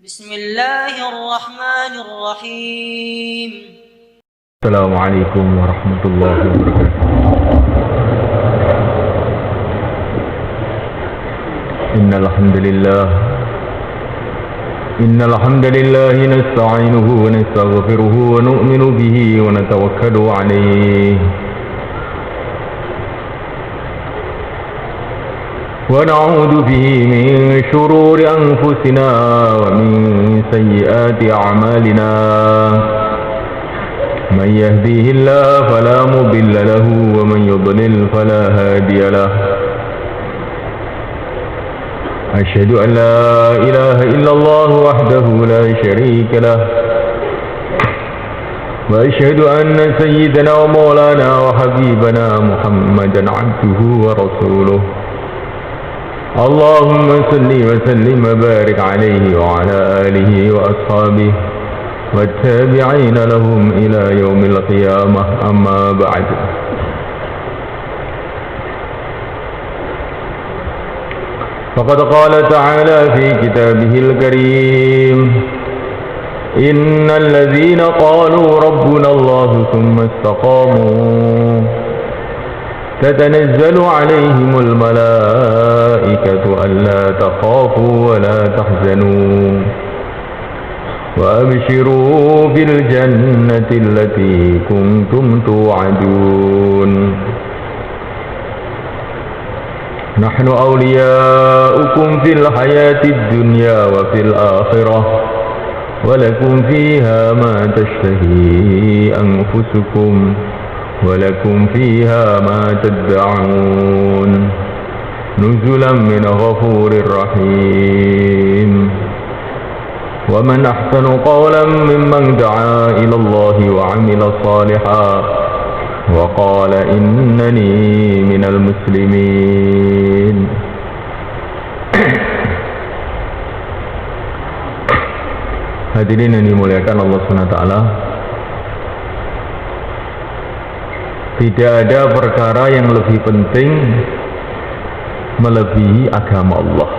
بسم الله الرحمن الرحيم. السلام عليكم ورحمة الله وبركاته. إن الحمد لله نستعينه ونستغفره ونؤمن به ونتوكل عليه ونعوذ به من شرور أنفسنا ومن سيئات أعمالنا. من يهديه الله فلا مضل له ومن يضلل فلا هادي له. أشهد أن لا إله إلا الله وحده لا شريك له، وأشهد أن سيدنا ومولانا وحبيبنا محمدا عبده ورسوله. اللهم صل وسلم وبارك عليه وعلى آله وأصحابه والتابعين لهم إلى يوم القيامة. أما بعد، فقد قال تعالى في كتابه الكريم: إن الذين قالوا ربنا الله ثم استقاموا تتنزل عليهم الملائكة ألا تخافوا ولا تحزنوا وأبشروا بالجنة التي كنتم توعدون. نحن أولياؤكم في الحياة الدنيا وفي الآخرة ولكم فيها ما تشتهي أنفسكم ولكم فيها ما تدعون نزلا من غفور رحيم. ومن أحسن قولا ممن دعا إلى الله وعمل صالحا وقال إنني من المسلمين. Hadirin yang dimuliakan Allah SWT, tidak ada perkara yang lebih penting melebihi agama Allah.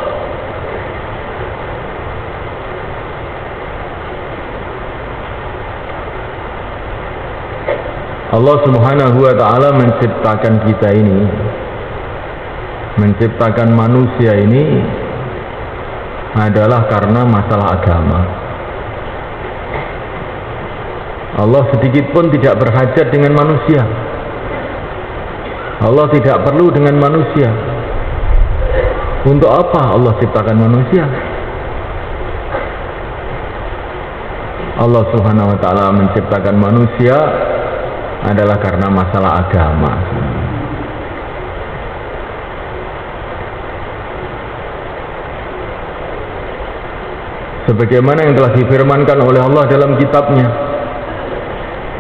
Allah Subhanahu wa ta'ala menciptakan kita ini, menciptakan manusia ini adalah karena masalah agama. Allah sedikit pun tidak berhajat dengan manusia. Allah tidak perlu dengan manusia. Untuk apa Allah ciptakan manusia? Allah Subhanahu wa ta'ala menciptakan manusia adalah karena masalah agama. Sebagaimana yang telah difirmankan oleh Allah dalam kitabnya,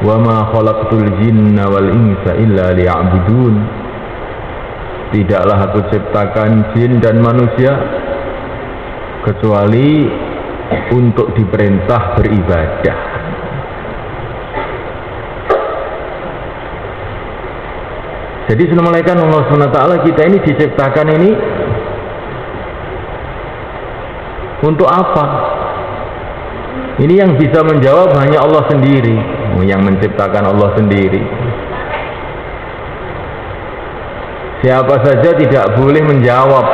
wa ma khalaqtul jinna wal insa illa liya'budun. Tidaklah aku ciptakan jin dan manusia kecuali untuk diperintah beribadah. Jadi semalaikan Allah SWT, kita ini diciptakan ini untuk apa? Ini yang bisa menjawab hanya Allah sendiri, yang menciptakan Allah sendiri. Siapa saja tidak boleh menjawab.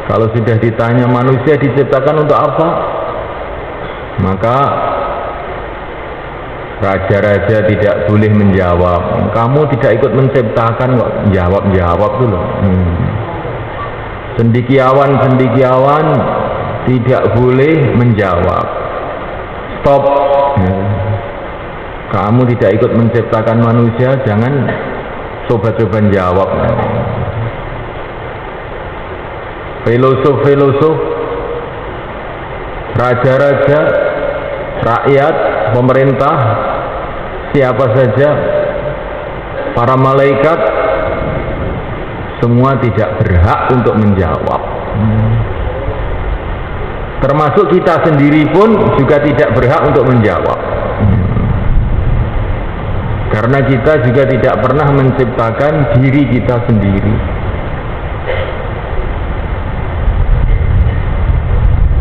Kalau sudah ditanya manusia diciptakan untuk apa, maka raja-raja tidak boleh menjawab. Kamu tidak ikut menciptakan kok jawab dulu. Cendekiawan tidak boleh menjawab. Stop. Kamu tidak ikut menciptakan manusia, jangan coba-coba jawab. Filosof, raja-raja, rakyat, pemerintah, siapa saja, para malaikat, semua tidak berhak untuk menjawab. Termasuk kita sendiri pun juga tidak berhak untuk menjawab. Karena kita juga tidak pernah menciptakan diri kita sendiri.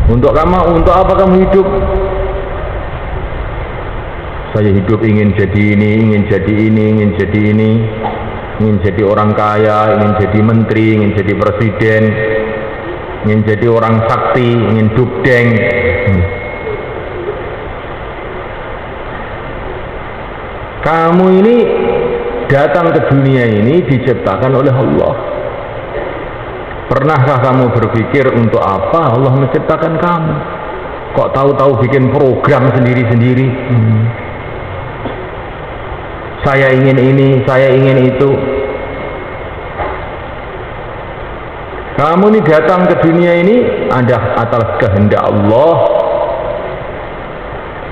Untuk apa kamu hidup? Saya hidup ingin jadi ini, ingin jadi ini, ingin jadi ini, ingin jadi orang kaya, ingin jadi menteri, ingin jadi presiden, ingin jadi orang sakti, ingin dugdeng. Kamu ini datang ke dunia ini diciptakan oleh Allah. Pernahkah kamu berpikir untuk apa Allah menciptakan kamu? Kok tahu-tahu bikin program sendiri-sendiri? Saya ingin ini, saya ingin itu. Kamu ini datang ke dunia ini ada atas kehendak Allah.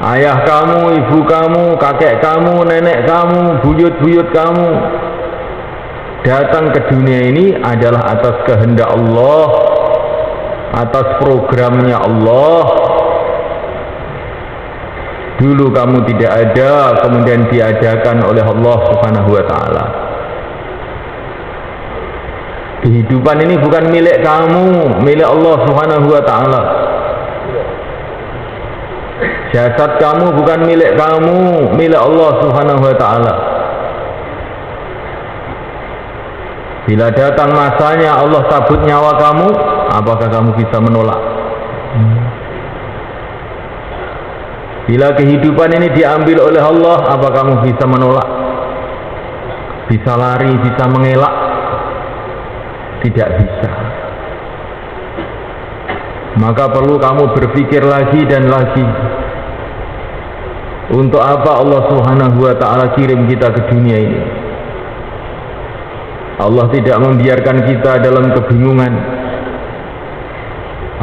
Ayah kamu, ibu kamu, kakek kamu, nenek kamu, buyut-buyut kamu datang ke dunia ini adalah atas kehendak Allah, atas programnya Allah. Dulu kamu tidak ada, kemudian diadakan oleh Allah Subhanahu wa ta'ala. Kehidupan ini bukan milik kamu, milik Allah Subhanahu wa ta'ala. Jasad kamu bukan milik kamu, milik Allah Subhanahu wa ta'ala. Bila datang masanya Allah cabut nyawa kamu, apakah kamu bisa menolak? Bila kehidupan ini diambil oleh Allah, apa kamu bisa menolak? Bisa lari, bisa mengelak? Tidak bisa. Maka perlu kamu berpikir lagi dan lagi. Untuk apa Allah Subhanahu wa ta'ala kirim kita ke dunia ini? Allah tidak membiarkan kita dalam kebingungan.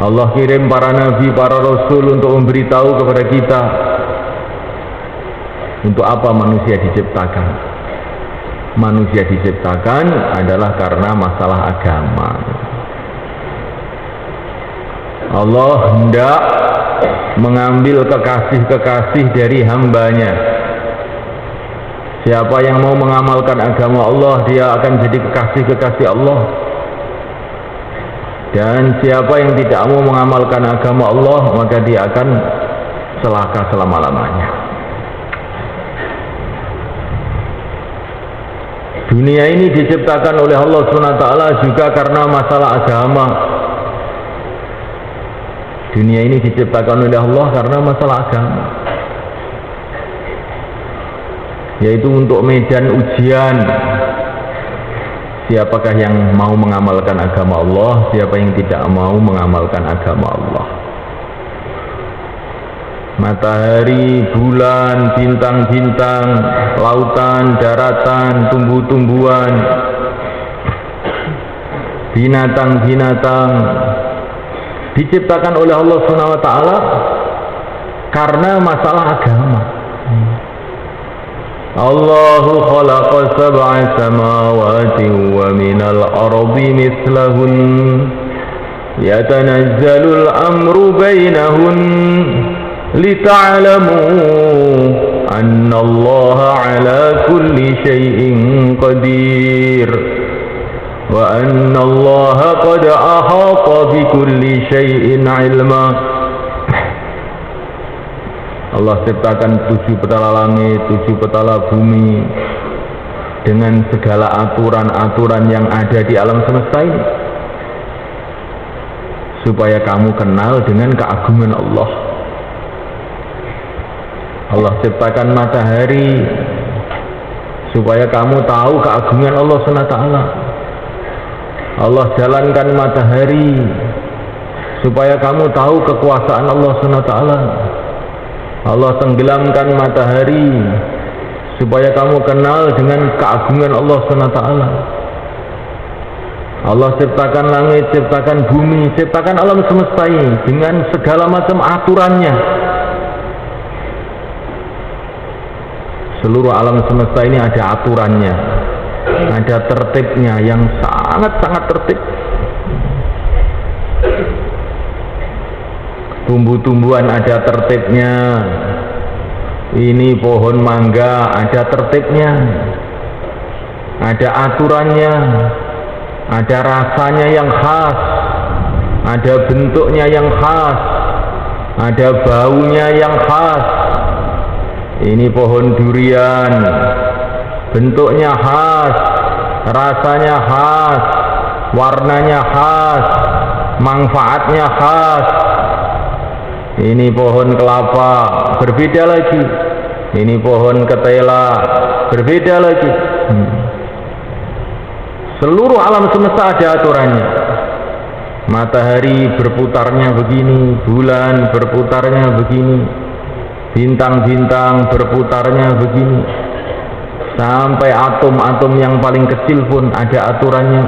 Allah kirim para nabi, para rasul untuk memberitahu kepada kita untuk apa manusia diciptakan. Manusia diciptakan adalah karena masalah agama. Allah hendak mengambil kekasih-kekasih dari hambanya. Siapa yang mau mengamalkan agama Allah, dia akan jadi kekasih-kekasih Allah. Dan siapa yang tidak mau mengamalkan agama Allah, maka dia akan celaka selama-lamanya. Dunia ini diciptakan oleh Allah SWT juga karena masalah agama. Dunia ini diciptakan oleh Allah karena masalah agama, yaitu untuk medan ujian. Siapakah yang mau mengamalkan agama Allah, siapa yang tidak mau mengamalkan agama Allah. Matahari, bulan, bintang-bintang, lautan, daratan, tumbuh-tumbuhan, binatang-binatang diciptakan oleh Allah Subhanahu wa ta'ala karena masalah agama. Allahu khalaqa sab'a samawati wa minal ardi mislahun yatanazzalul amru bainahun lita'lamu anna Allaha ala kulli syai'in qadir wa anna Allaha qad ahata bi kulli syai'in ilma. Allah ciptakan 7 petala langit, 7 petala bumi dengan segala aturan-aturan yang ada di alam semesta ini, supaya kamu kenal dengan keagungan Allah. Allah ciptakan matahari supaya kamu tahu keagungan Allah SWT. Allah jalankan matahari supaya kamu tahu kekuasaan Allah SWT. Allah tenggelamkan matahari supaya kamu kenal dengan keagungan Allah SWT. Allah ciptakan langit, ciptakan bumi, ciptakan alam semesta ini dengan segala macam aturannya. Seluruh alam semesta ini ada aturannya, ada tertibnya yang sangat-sangat tertib. Tumbuh-tumbuhan ada tertibnya. Ini pohon mangga ada tertibnya, ada aturannya, ada rasanya yang khas, ada bentuknya yang khas, ada baunya yang khas. Ini pohon durian, bentuknya khas, rasanya khas, warnanya khas, manfaatnya khas. Ini pohon kelapa, berbeda lagi. Ini pohon ketela, berbeda lagi. Seluruh alam semesta ada aturannya. Matahari berputarnya begini, bulan berputarnya begini, bintang-bintang berputarnya begini, sampai atom-atom yang paling kecil pun ada aturannya.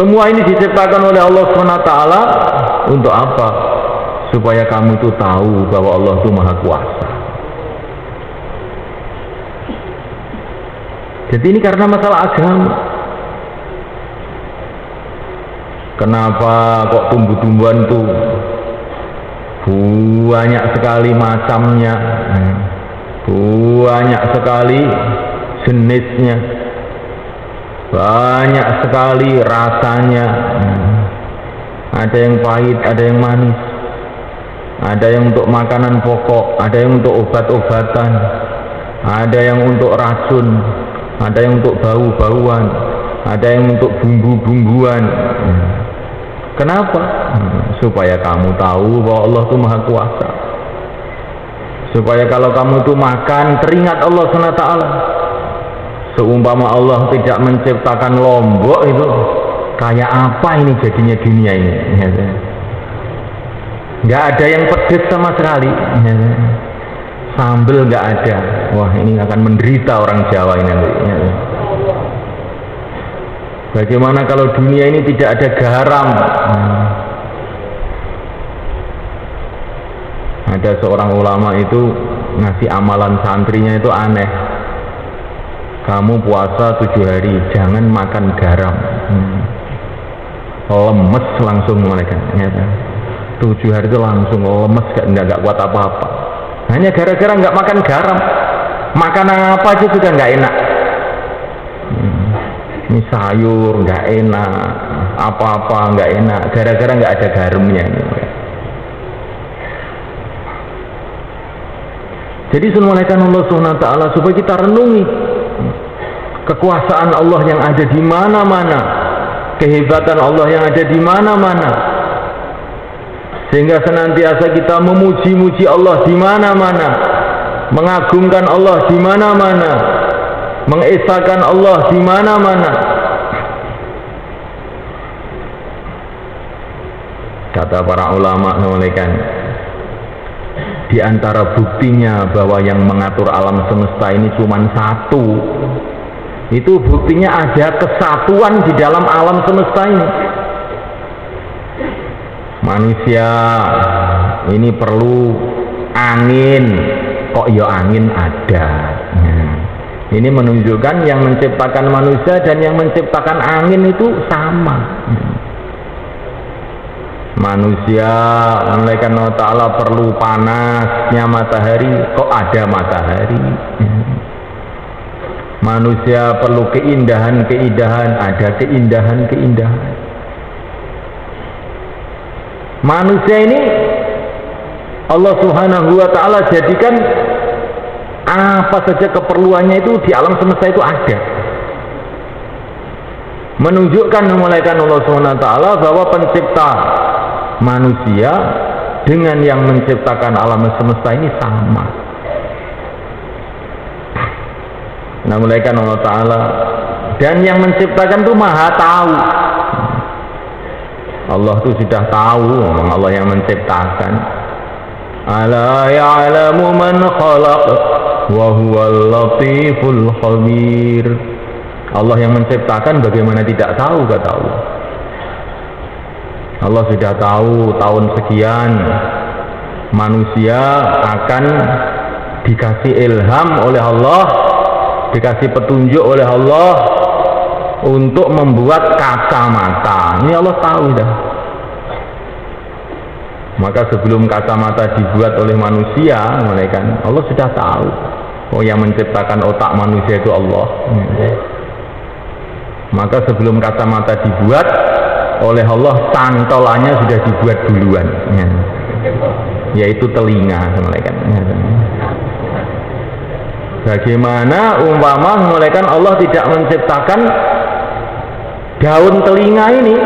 Semua ini diciptakan oleh Allah SWT untuk apa? Supaya kamu itu tahu bahwa Allah itu Maha Kuasa. Jadi ini karena masalah agama. Kenapa kok tumbuh-tumbuhan tuh banyak sekali macamnya, banyak sekali jenisnya, banyak sekali rasanya. Ada yang pahit, ada yang manis, ada yang untuk makanan pokok, ada yang untuk obat-obatan, ada yang untuk racun, ada yang untuk bau-bauan, ada yang untuk bumbu-bumbuan. Kenapa? Supaya kamu tahu bahwa Allah itu Maha Kuasa. Supaya kalau kamu itu makan, teringat Allah SWT. Seumpama Allah tidak menciptakan lombok itu, kayak apa ini jadinya dunia ini? Nggak ada yang pedes sama sekali. Sambel nggak ada. Wah, ini akan menderita orang Jawa ini nanti. Bagaimana kalau dunia ini tidak ada garam? Ada seorang ulama itu ngasih amalan santrinya itu aneh. Kamu puasa 7 hari, jangan makan garam. Lemes langsung mereka. 7 hari itu langsung lemes, nggak kuat apa-apa. Hanya gara-gara nggak makan garam. Makan apa aja juga nggak enak. Ini sayur nggak enak, apa-apa nggak enak, gara-gara nggak ada garamnya. Jadi semulaikan Allah SWT supaya kita renungi kekuasaan Allah yang ada di mana-mana, kehebatan Allah yang ada di mana-mana, sehingga senantiasa kita memuji-muji Allah di mana-mana, mengagungkan Allah di mana-mana, mengesahkan Allah di mana-mana. Kata para ulama, di antara buktinya bahwa yang mengatur alam semesta ini cuma satu, itu buktinya ada kesatuan di dalam alam semesta ini. Manusia ini perlu angin, kok ya angin ada. Ini menunjukkan yang menciptakan manusia dan yang menciptakan angin itu sama. Manusia malaikat Allah Ta'ala perlu panasnya matahari, kok ada matahari. Manusia perlu keindahan-keindahan, ada keindahan-keindahan. Manusia ini Allah Subhanahu wa Ta'ala jadikan apa saja keperluannya itu di alam semesta itu ada. Menunjukkan malaikat Allah Subhanahu wa Ta'ala bahwa pencipta manusia dengan yang menciptakan alam semesta ini sama. Nah, malaikat Allah Ta'ala dan yang menciptakan itu maha tahu. Allah itu sudah tahu, Allah yang menciptakan. Ala ya'lamu man khalaq wa huwal latiful khabir. Allah yang menciptakan, bagaimana tidak tahu, kata Allah. Allah sudah tahu tahun sekian manusia akan dikasih ilham oleh Allah, dikasih petunjuk oleh Allah untuk membuat kacamata. Ini Allah tahu dah. Maka sebelum kacamata dibuat oleh manusia, Allah sudah tahu. Oh, yang menciptakan otak manusia itu Allah. Maka sebelum kacamata dibuat, oleh Allah cantolannya sudah dibuat duluan, ya. Yaitu telinga, malaikat. Bagaimana umpama malaikat Allah tidak menciptakan daun telinga ini?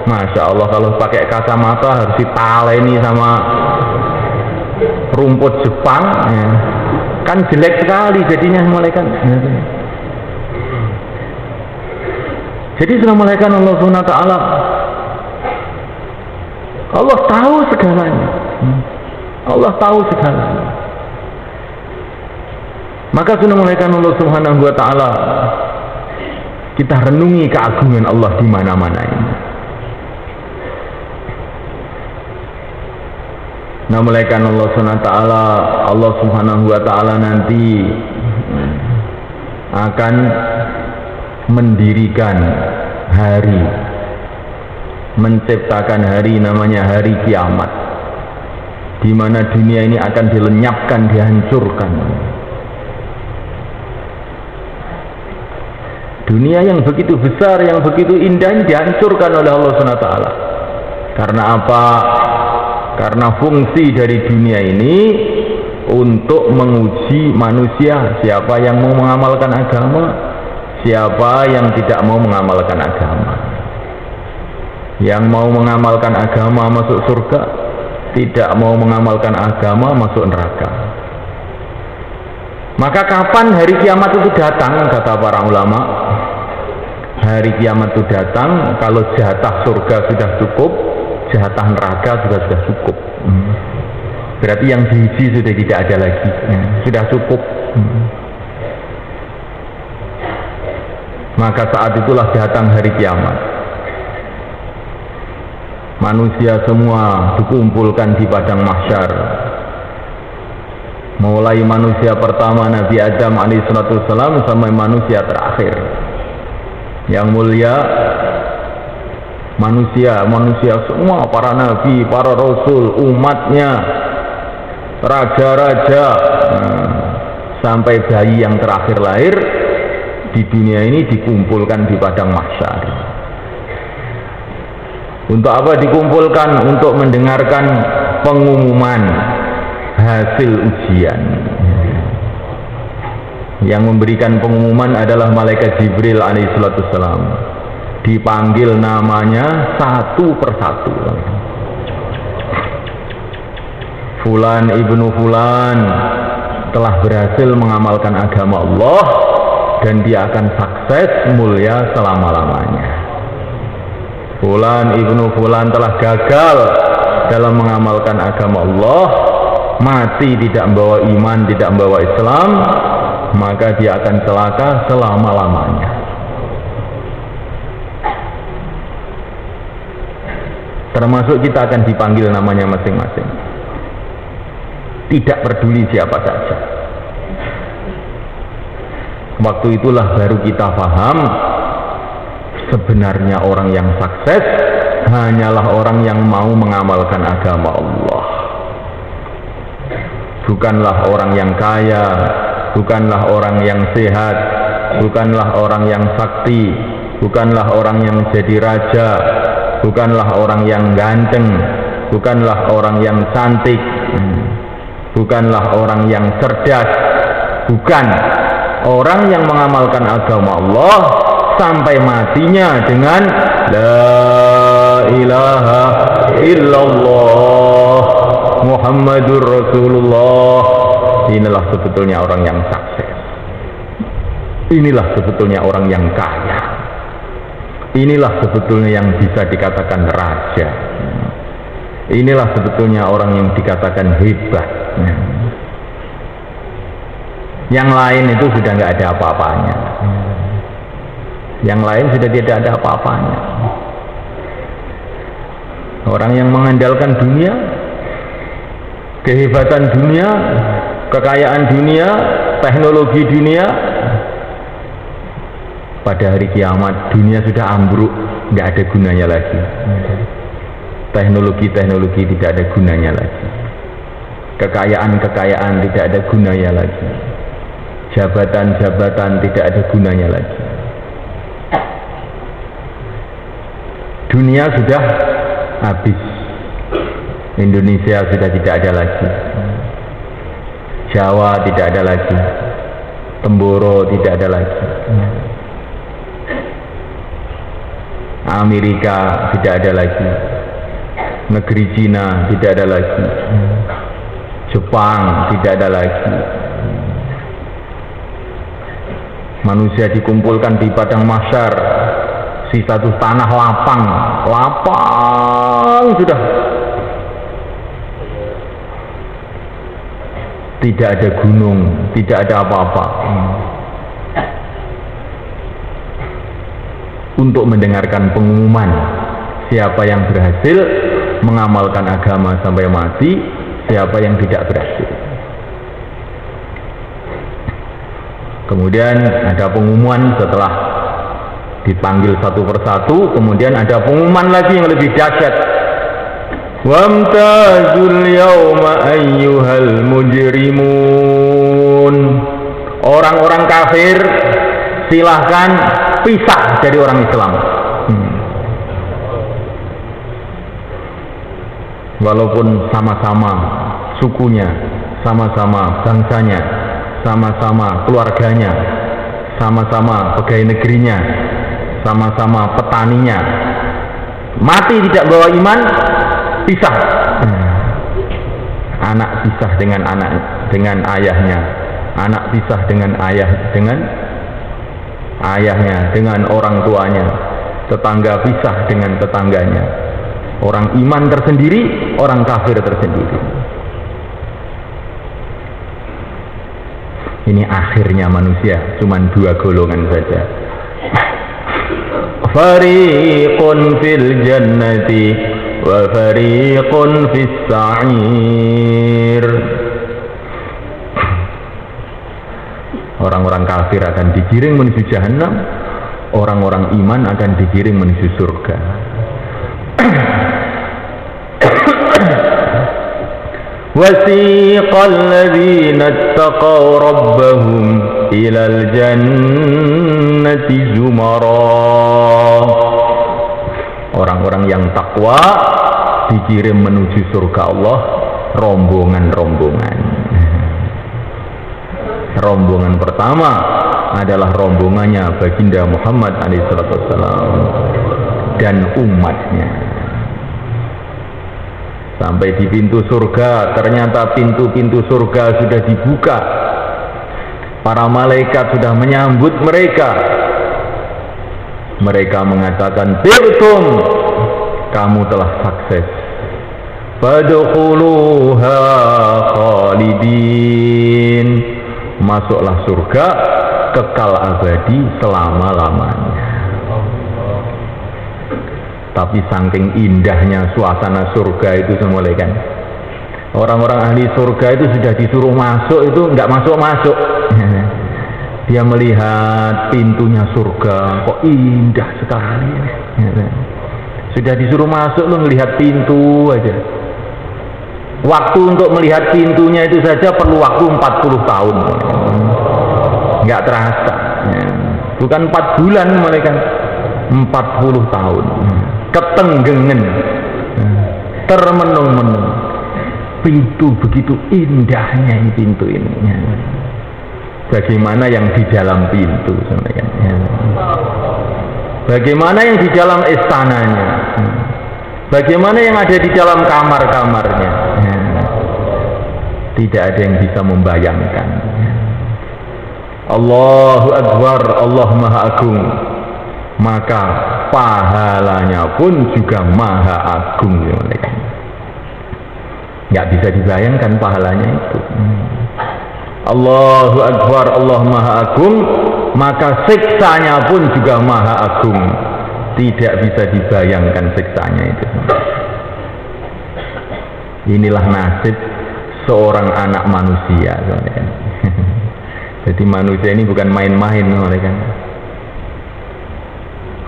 Masya Allah, kalau pakai kacamata harus ditaleni sama rumput Jepang, ya. Kan jelek sekali jadinya malaikat. Jadi sudah malaikat Allah SWT, Allah tahu segalanya. Allah tahu segalanya. Maka sudah malaikat Allah Subhanahu wa taala, kita renungi keagungan Allah di mana-mana ini. Nah, malaikat Allah Subhanahu wa taala, Allah Subhanahu wa taala nanti akan mendirikan hari, menciptakan hari namanya hari kiamat, di mana dunia ini akan dilenyapkan, dihancurkan. Dunia yang begitu besar, yang begitu indah dihancurkan oleh Allah SWT. Karena apa? Karena fungsi dari dunia ini untuk menguji manusia, siapa yang mau mengamalkan agama, siapa yang tidak mau mengamalkan agama. Yang mau mengamalkan agama masuk surga, tidak mau mengamalkan agama masuk neraka. Maka kapan hari kiamat itu datang? Kata para ulama, hari kiamat itu datang kalau jatah surga sudah cukup, jatah neraka juga sudah cukup. Berarti yang diuji sudah tidak ada lagi, sudah cukup. Maka saat itulah datang hari kiamat. Manusia semua dikumpulkan di padang mahsyar. Mulai manusia pertama Nabi Adam alaihissalam sampai manusia terakhir. Yang mulia manusia semua, para nabi, para rasul, umatnya, raja-raja, sampai bayi yang terakhir lahir di dunia ini dikumpulkan di padang mahsyar. Untuk apa dikumpulkan? Untuk mendengarkan pengumuman hasil ujian. Yang memberikan pengumuman adalah malaikat Jibril alaihissalam. Dipanggil namanya satu persatu. Fulan ibnu Fulan telah berhasil mengamalkan agama Allah dan dia akan sukses mulia selama-lamanya. Fulan ibnu Fulan telah gagal dalam mengamalkan agama Allah, mati tidak membawa iman, tidak membawa Islam, maka dia akan celaka selama-lamanya. Termasuk kita akan dipanggil namanya masing-masing. Tidak peduli siapa saja. Waktu itulah baru kita paham, sebenarnya orang yang sukses hanyalah orang yang mau mengamalkan agama Allah. Bukanlah orang yang kaya, bukanlah orang yang sehat, bukanlah orang yang sakti, bukanlah orang yang jadi raja, bukanlah orang yang ganteng, bukanlah orang yang cantik, bukanlah orang yang cerdas, bukan. Orang yang mengamalkan agama Allah sampai matinya dengan La ilaha illallah Muhammadur Rasulullah. Inilah sebetulnya orang yang sukses. Inilah sebetulnya orang yang kaya. Inilah sebetulnya yang bisa dikatakan raja. Inilah sebetulnya orang yang dikatakan hebat. Yang lain itu sudah nggak ada apa-apanya. Yang lain sudah tidak ada apa-apanya. Orang yang mengandalkan dunia, kehebatan dunia, kekayaan dunia, teknologi dunia, pada hari kiamat dunia sudah ambruk, nggak ada gunanya lagi. Teknologi tidak ada gunanya lagi. Kekayaan tidak ada gunanya lagi. Jabatan tidak ada gunanya lagi. Dunia sudah habis, Indonesia sudah tidak ada lagi, Jawa tidak ada lagi, Temboro tidak ada lagi, Amerika tidak ada lagi, negeri Cina tidak ada lagi, Jepang tidak ada lagi. Manusia dikumpulkan di padang mahsyar, sisa tuh tanah lapang sudah, tidak ada gunung, tidak ada apa-apa. Untuk mendengarkan pengumuman siapa yang berhasil mengamalkan agama sampai mati, siapa yang tidak berhasil. Kemudian ada pengumuman setelah dipanggil satu persatu, kemudian ada pengumuman lagi yang lebih dahsyat. Wamtazul yawma ayyuhal mujrimun. Orang-orang kafir silahkan pisah dari orang Islam. Walaupun sama-sama sukunya, sama-sama bangsanya, sama-sama keluarganya, sama-sama pegawai negerinya, sama-sama petaninya, mati tidak bawa iman, pisah. Anak pisah dengan anak, dengan ayahnya, anak pisah dengan ayahnya, dengan orang tuanya, tetangga pisah dengan tetangganya, orang iman tersendiri, orang kafir tersendiri. Ini akhirnya manusia, cuman dua golongan saja. Fariqun fil jannati wa fariqun fis sa'ir. Orang-orang kafir akan digiring menuju jahanam, orang-orang iman akan digiring menuju surga. Wasiqal ladzina ittaqaw rabbahum ilal jannati zumara. Orang-orang yang takwa dikirim menuju surga Allah rombongan-rombongan. Rombongan pertama adalah rombongannya baginda Muhammad SAW dan umatnya. Sampai di pintu surga, ternyata pintu-pintu surga sudah dibuka. Para malaikat sudah menyambut mereka. Mereka mengatakan, "Tirtum, kamu telah sukses. Fadkhuluha khalidin." Masuklah surga kekal abadi selama-lamanya. Tapi saking indahnya suasana surga itu semua, kan, orang-orang ahli surga itu sudah disuruh masuk itu nggak masuk-masuk. Dia melihat pintunya surga, kok indah sekali. Sudah disuruh masuk, lu melihat pintu aja. Waktu untuk melihat pintunya itu saja perlu waktu 40 tahun. Nggak terasa. Bukan 4 bulan, mereka 40 tahun. Ketenggengan, termenung-menung. Pintu begitu indahnya ini pintu ini. Bagaimana yang di dalam pintu, bagaimana yang di dalam istananya, bagaimana yang ada di dalam kamar-kamarnya. Tidak ada yang bisa membayangkan. Allahu Akbar, Allah Maha Agung. Maka pahalanya pun juga maha agung, nggak bisa dibayangkan pahalanya itu. Allahu Akbar, Allah Maha Agung, maka siksanya pun juga maha agung, tidak bisa dibayangkan siksanya itu. Inilah nasib seorang anak manusia. Jadi manusia ini bukan main-main, kan?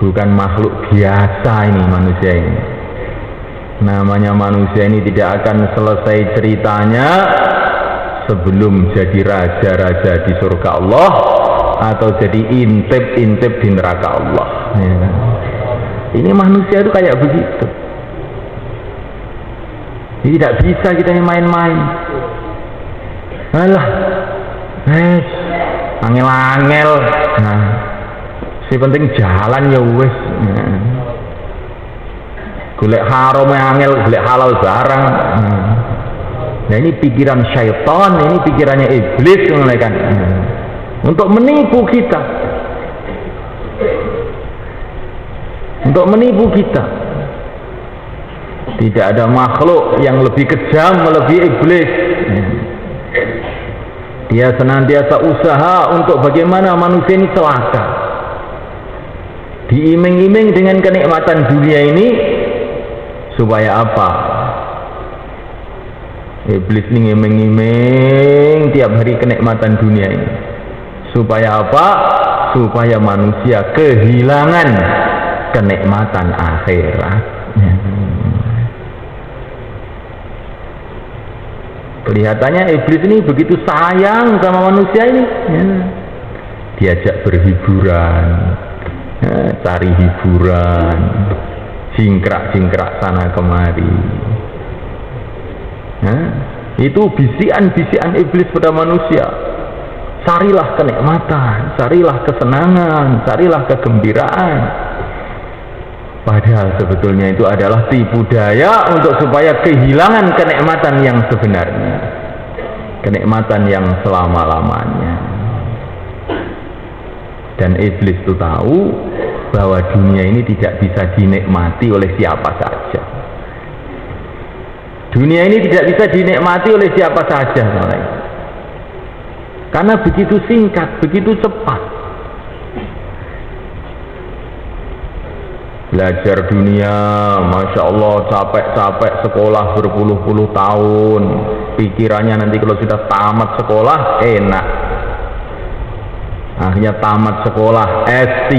Bukan makhluk biasa ini manusia ini. Namanya manusia ini tidak akan selesai ceritanya sebelum jadi raja-raja di surga Allah atau jadi intip-intip di neraka Allah. Ya kan? Ini manusia itu kayak begitu. Tidak bisa kita main-main. Alah, angel-angel. Nah, si penting jalan ya wes. Golek haram angel, golek halal barang. Nah ini pikiran syaitan, ini pikirannya iblis kan. Untuk menipu kita. Untuk menipu kita. Tidak ada makhluk yang lebih kejam melebihi iblis. Dia senantiasa usaha untuk bagaimana manusia ini celaka. Diiming-iming dengan kenikmatan dunia ini supaya apa? Iblis ini ngiming-ngiming tiap hari kenikmatan dunia ini. Supaya apa? Supaya manusia kehilangan kenikmatan akhirat. Kelihatannya iblis ini begitu sayang sama manusia ini. Diajak berhiburan, cari hiburan, jingkrak-jingkrak sana kemari. Itu bisikan-bisikan iblis pada manusia. Carilah kenikmatan, carilah kesenangan, carilah kegembiraan. Padahal sebetulnya itu adalah tipu daya untuk supaya kehilangan kenikmatan yang sebenarnya, kenikmatan yang selama-lamanya. Dan iblis itu tahu bahwa dunia ini tidak bisa dinikmati oleh siapa saja. Dunia ini tidak bisa dinikmati oleh siapa saja, karena begitu singkat, begitu cepat. Belajar dunia, Masya Allah, capek-capek sekolah berpuluh-puluh tahun. Pikirannya nanti kalau sudah tamat sekolah, enak. Akhirnya tamat sekolah S3.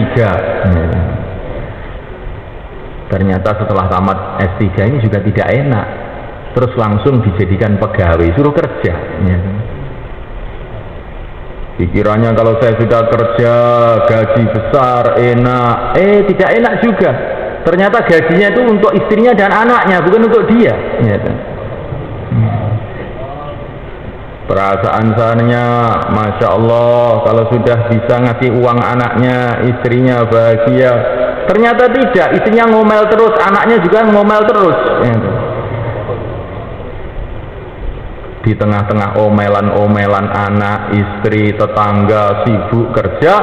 Ternyata setelah tamat S3 ini juga tidak enak. Terus langsung dijadikan pegawai, suruh kerja. Pikirannya kalau saya sudah kerja, gaji besar, enak. Tidak enak juga. Ternyata gajinya itu untuk istrinya dan anaknya, bukan untuk dia. Perasaan sananya, Masya Allah, kalau sudah bisa ngasih uang anaknya, istrinya bahagia. Ternyata tidak, istrinya ngomel terus, anaknya juga ngomel terus. Di tengah-tengah omelan-omelan anak, istri, tetangga, sibuk kerja,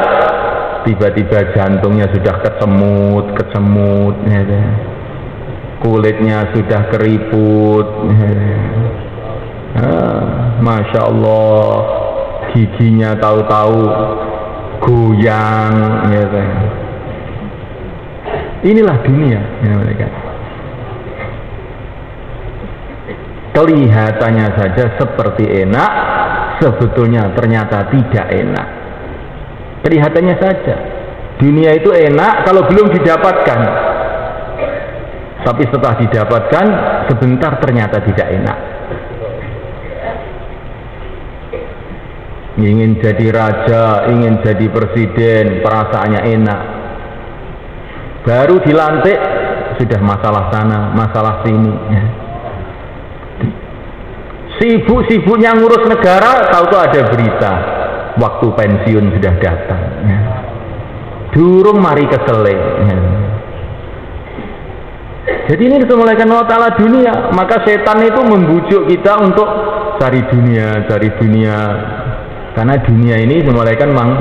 tiba-tiba jantungnya sudah kecemut, kulitnya sudah keriput, Masya Allah, giginya tahu-tahu goyang. Inilah dunia, mereka. Kelihatannya saja seperti enak, sebetulnya ternyata tidak enak. Kelihatannya saja dunia itu enak kalau belum didapatkan, tapi setelah didapatkan sebentar ternyata tidak enak. Ingin jadi raja, ingin jadi presiden, perasaannya enak. Baru dilantik sudah masalah sana, masalah sini. Sibuk-sibuknya ngurus negara, tahu-tahu ada berita waktu pensiun sudah datang. Durung mari kesele. Jadi ini dimulaikan Allah Ta'ala dunia. Maka setan itu membujuk kita untuk cari dunia. Karena dunia ini dimulaikan memang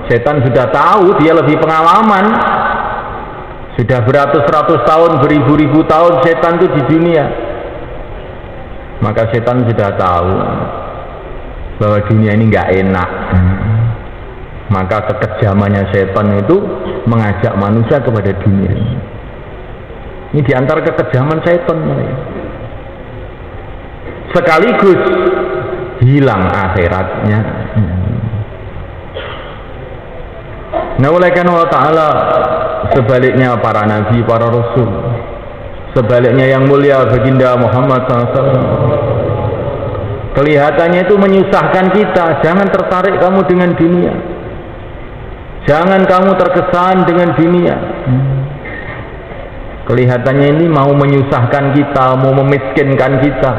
setan sudah tahu, dia lebih pengalaman. Sudah beratus-ratus tahun, beribu-ribu tahun setan itu di dunia. Maka setan sudah tahu bahwa dunia ini nggak enak. Maka kekejamannya setan itu mengajak manusia kepada dunia. Ini diantara kekejaman setan. Sekaligus hilang akhiratnya. Nah, oleh karena Allah Ta'ala, sebaliknya para nabi, para rasul, sebaliknya yang mulia baginda Muhammad SAW, kelihatannya itu menyusahkan kita. Jangan tertarik kamu dengan dunia, jangan kamu terkesan dengan dunia. Kelihatannya ini mau menyusahkan kita, mau memiskinkan kita.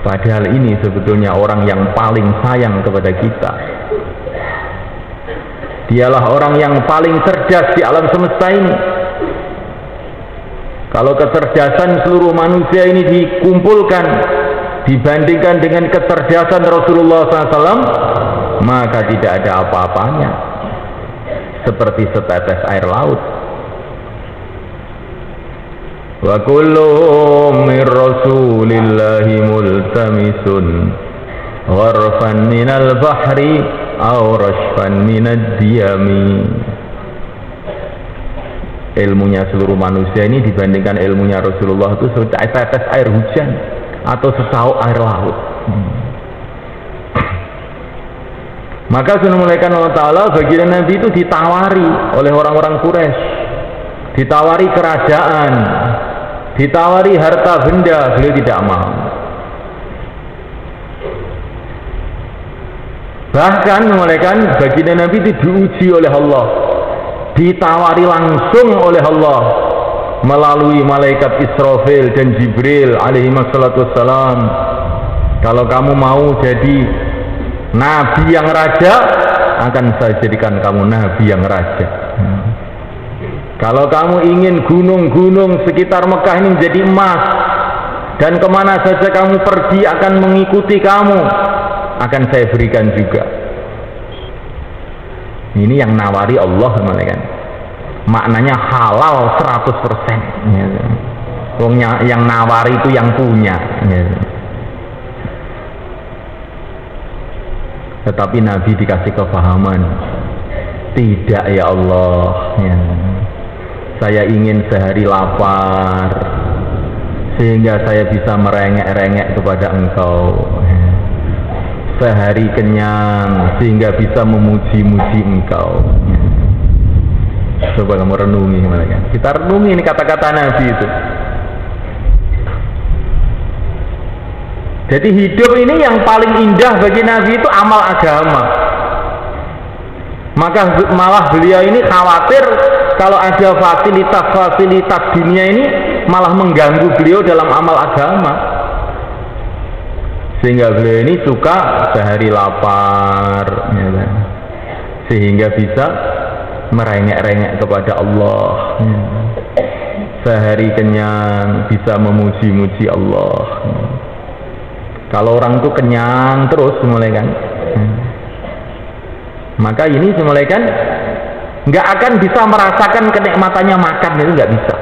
Padahal ini sebetulnya orang yang paling sayang kepada kita. Dialah orang yang paling cerdas di alam semesta ini. Kalau kecerdasan seluruh manusia ini dikumpulkan, dibandingkan dengan kecerdasan Rasulullah SAW, maka tidak ada apa-apanya, seperti setetes air laut. Wa kulluhum min rasulillahi multamisun gharfan minal bahri aw rashfan minad diyami. Ilmunya seluruh manusia ini dibandingkan ilmunya Rasulullah itu setetes air hujan atau sesauh air laut. Maka subhanahu wa ta'ala baginda Nabi itu ditawari oleh orang-orang Quraisy, ditawari kerajaan, ditawari harta benda, beliau tidak mau. Bahkan baginda Nabi itu diuji oleh Allah, ditawari langsung oleh Allah melalui malaikat Israfil dan Jibril alaihi wassalatu wassalam. Kalau kamu mau jadi nabi yang raja, akan saya jadikan kamu nabi yang raja. Kalau kamu ingin gunung-gunung sekitar Mekah ini menjadi emas, dan kemana saja kamu pergi akan mengikuti kamu, akan saya berikan juga. Ini yang nawari Allah, maknanya halal 100%. Yang nawari itu yang punya. Tetapi Nabi dikasih kefahaman, tidak ya Allah, saya ingin sehari lapar sehingga saya bisa merengek-rengek kepada engkau, sehari kenyang sehingga bisa memuji-muji engkau. Coba kamu renungi, kita renungi ini kata-kata Nabi itu. Jadi hidup ini yang paling indah bagi Nabi itu amal agama. Maka malah beliau ini khawatir kalau ada fasilitas-fasilitas dunia ini malah mengganggu beliau dalam amal agama. Sehingga beliau ini suka sehari lapar, sehingga bisa merengek-rengek kepada Allah, sehari kenyang bisa memuji-muji Allah. Kalau orang itu kenyang terus maka ini nggak akan bisa merasakan kenikmatannya makan, itu nggak bisa.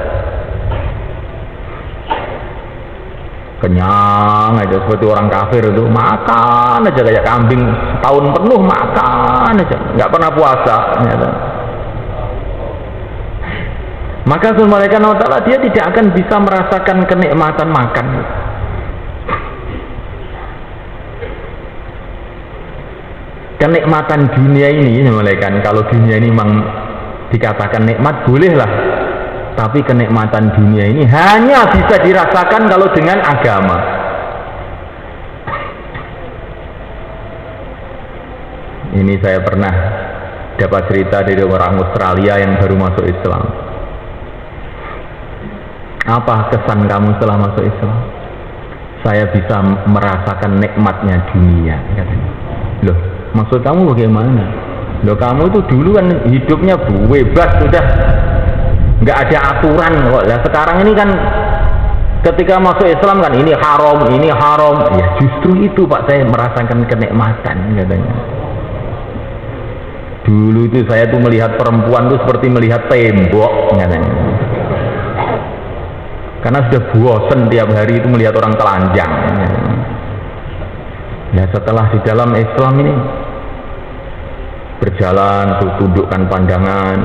Kenyang aja seperti orang kafir itu, makan aja kayak kambing setahun penuh, makan aja, nggak pernah puasa. Maka subhanahu wa ta'ala dia tidak akan bisa merasakan kenikmatan makan. Kenikmatan dunia ini, kalau dunia ini memang dikatakan nikmat, bolehlah. Tapi kenikmatan dunia ini hanya bisa dirasakan kalau dengan agama. Ini saya pernah dapat cerita dari orang Australia yang baru masuk Islam. Apa kesan kamu setelah masuk Islam? Saya bisa merasakan nikmatnya dunia, katanya. Loh, maksud kamu bagaimana? Loh, kamu itu dulu kan hidupnya bebas, sudah nggak ada aturan kok. Lah sekarang ini kan ketika masuk Islam kan ini haram. Ya justru itu Pak, saya merasakan kenikmatan, katanya. Dulu itu saya tuh melihat perempuan tuh seperti melihat tembok, katanya. Karena sudah bosan tiap hari itu melihat orang telanjang. Ya setelah di dalam Islam ini berjalan, tuh tundukkan pandangan,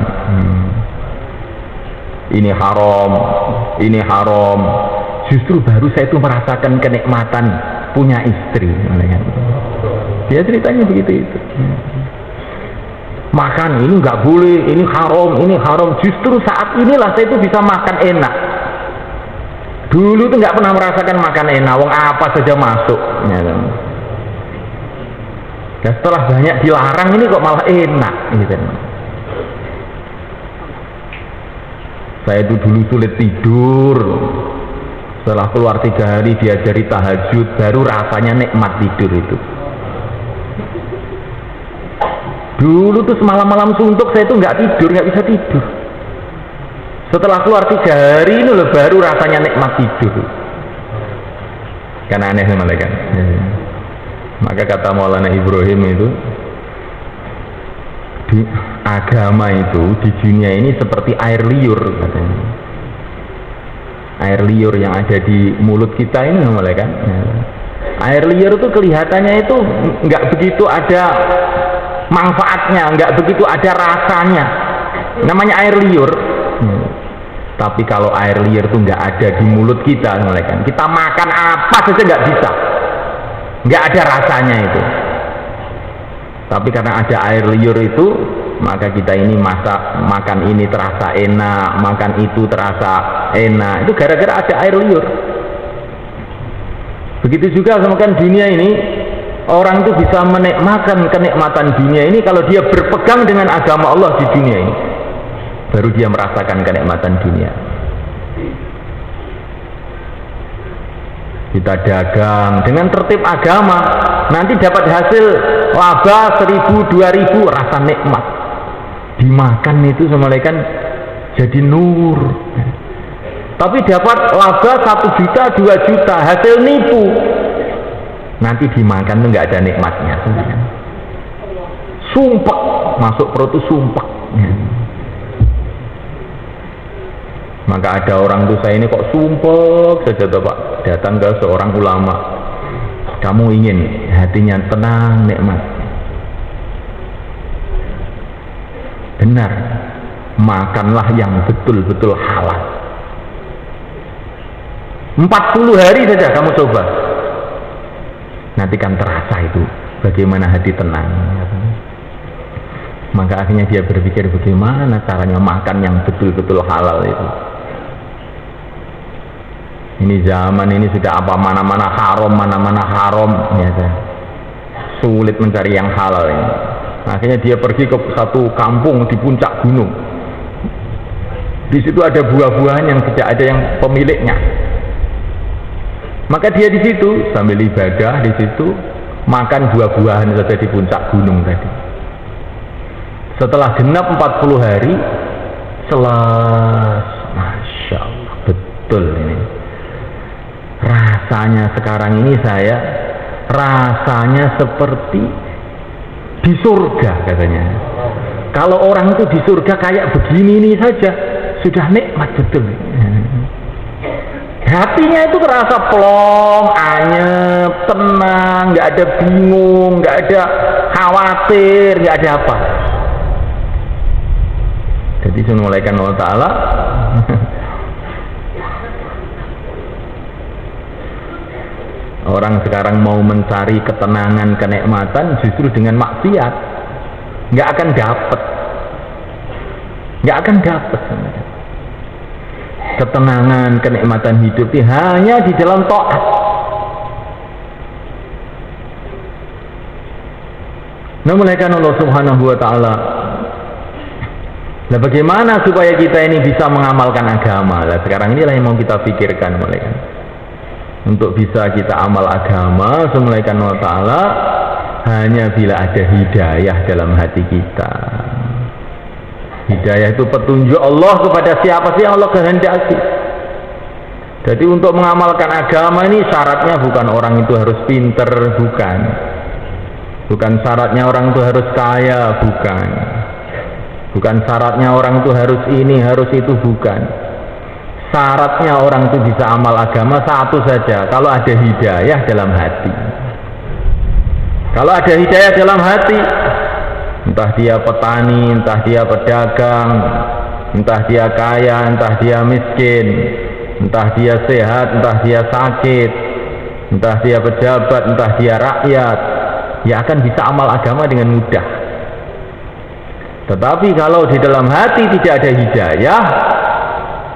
ini haram, justru baru saya itu merasakan kenikmatan punya istri. Dia ceritanya begitu itu. Makan ini nggak boleh, ini haram, justru saat inilah saya itu bisa makan enak. Dulu tuh nggak pernah merasakan makan enak, wong apa saja masuk. Dan setelah banyak dilarang ini kok malah enak, gitu. Saya itu dulu sulit tidur. Setelah keluar 3 hari diajari tahajud, baru rasanya nikmat tidur itu. Dulu tuh semalam-malam suntuk saya itu nggak tidur, nggak bisa tidur. Setelah keluar 3 hari ini loh baru rasanya nikmat tidur. Kan aneh malaikat. Maka kata Maulana Ibrahim itu, di agama itu di dunia ini seperti air liur katanya. Air liur yang ada di mulut kita ini malaikat. Air liur itu kelihatannya itu nggak begitu ada manfaatnya, nggak begitu ada rasanya. Namanya air liur. Tapi kalau air liur itu nggak ada di mulut kita, kita makan apa saja nggak bisa, nggak ada rasanya itu. Tapi karena ada air liur itu, maka kita ini makan ini terasa enak, makan itu terasa enak. Itu gara-gara ada air liur. Begitu juga sama kan dunia ini, orang itu bisa menikmati kenikmatan dunia ini kalau dia berpegang dengan agama Allah di dunia ini. Baru dia merasakan kenikmatan dunia. Kita dagang dengan tertib agama, nanti dapat hasil laba 1.000, 2.000, rasa nikmat. Dimakan itu sama malaikat jadi nur. Tapi dapat laba 1 juta, 2 juta, hasil nipu. Nanti dimakan tuh nggak ada nikmatnya. Sumpek, masuk perut itu sumpek. Maka ada orang tuh, saya ini kok sumpek saja tuh Pak, datang ke seorang ulama. Kamu ingin hatinya tenang, nikmat. Benar, makanlah yang betul-betul halal. 40 hari saja kamu coba, nanti kan terasa itu bagaimana hati tenang. Maka akhirnya dia berpikir bagaimana caranya makan yang betul-betul halal itu. Ini zaman ini sudah apa mana-mana haram ya, sulit mencari yang halal ini. Akhirnya dia pergi ke satu kampung di puncak gunung. Di situ ada buah-buahan yang tidak ada yang pemiliknya. Maka dia di situ sambil ibadah di situ makan buah-buahan saja di puncak gunung tadi. Setelah genap 40 hari, Masya Allah, betul ini. Rasanya sekarang ini saya rasanya seperti di surga katanya. Kalau orang itu di surga kayak begini ini saja sudah nikmat betul. Hatinya itu terasa plong, anyep, tenang, nggak ada bingung, nggak ada khawatir, nggak ada apa. Jadi semulaikan Allah Ta'ala orang sekarang mau mencari ketenangan, kenikmatan justru dengan maksiat, nggak akan dapat ketenangan, kenikmatan hidup ini hanya di dalam taat. Memulaikan Allah Subhanahu wa Ta'ala. Nah, bagaimana supaya kita ini bisa mengamalkan agama? Nah, sekarang inilah yang mau kita pikirkan, mulaikan. Untuk bisa kita amal agama, semulaikan Allah Ta'ala, hanya bila ada hidayah dalam hati kita. Hidayah itu petunjuk Allah kepada siapa sih yang Allah kehendaki. Jadi untuk mengamalkan agama ini syaratnya bukan orang itu harus pinter, bukan. Bukan syaratnya orang itu harus kaya, bukan. Bukan syaratnya orang itu harus ini, harus itu, bukan. Syaratnya orang itu bisa amal agama satu saja, kalau ada hidayah dalam hati. Kalau ada hidayah dalam hati, entah dia petani, entah dia pedagang, entah dia kaya, entah dia miskin, entah dia sehat, entah dia sakit, entah dia pejabat, entah dia rakyat, ya akan bisa amal agama dengan mudah. Tetapi kalau di dalam hati tidak ada hidayah,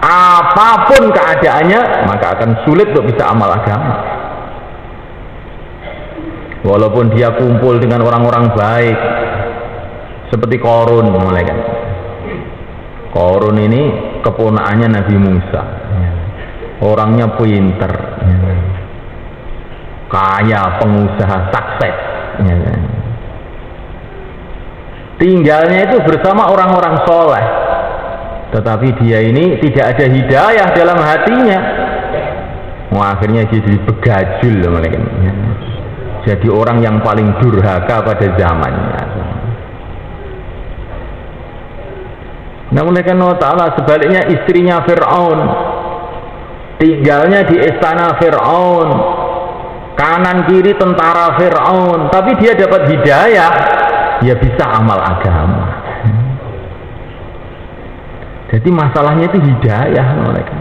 apapun keadaannya, maka akan sulit untuk bisa amal agama. Walaupun dia kumpul dengan orang-orang baik, seperti Qarun, mulai kan. Qarun ini keponakannya Nabi Musa. Orangnya pinter, kaya, pengusaha, sukses. Tinggalnya itu bersama orang-orang soleh, tetapi dia ini tidak ada hidayah dalam hatinya. Akhirnya dia jadi begajul, jadi orang yang paling durhaka pada zamannya. Namun Allah Ta'ala sebaliknya, istrinya Fir'aun tinggalnya di istana Fir'aun, kanan kiri tentara Fir'aun, tapi dia dapat hidayah, dia bisa amal agama. Jadi masalahnya itu hidayah mereka.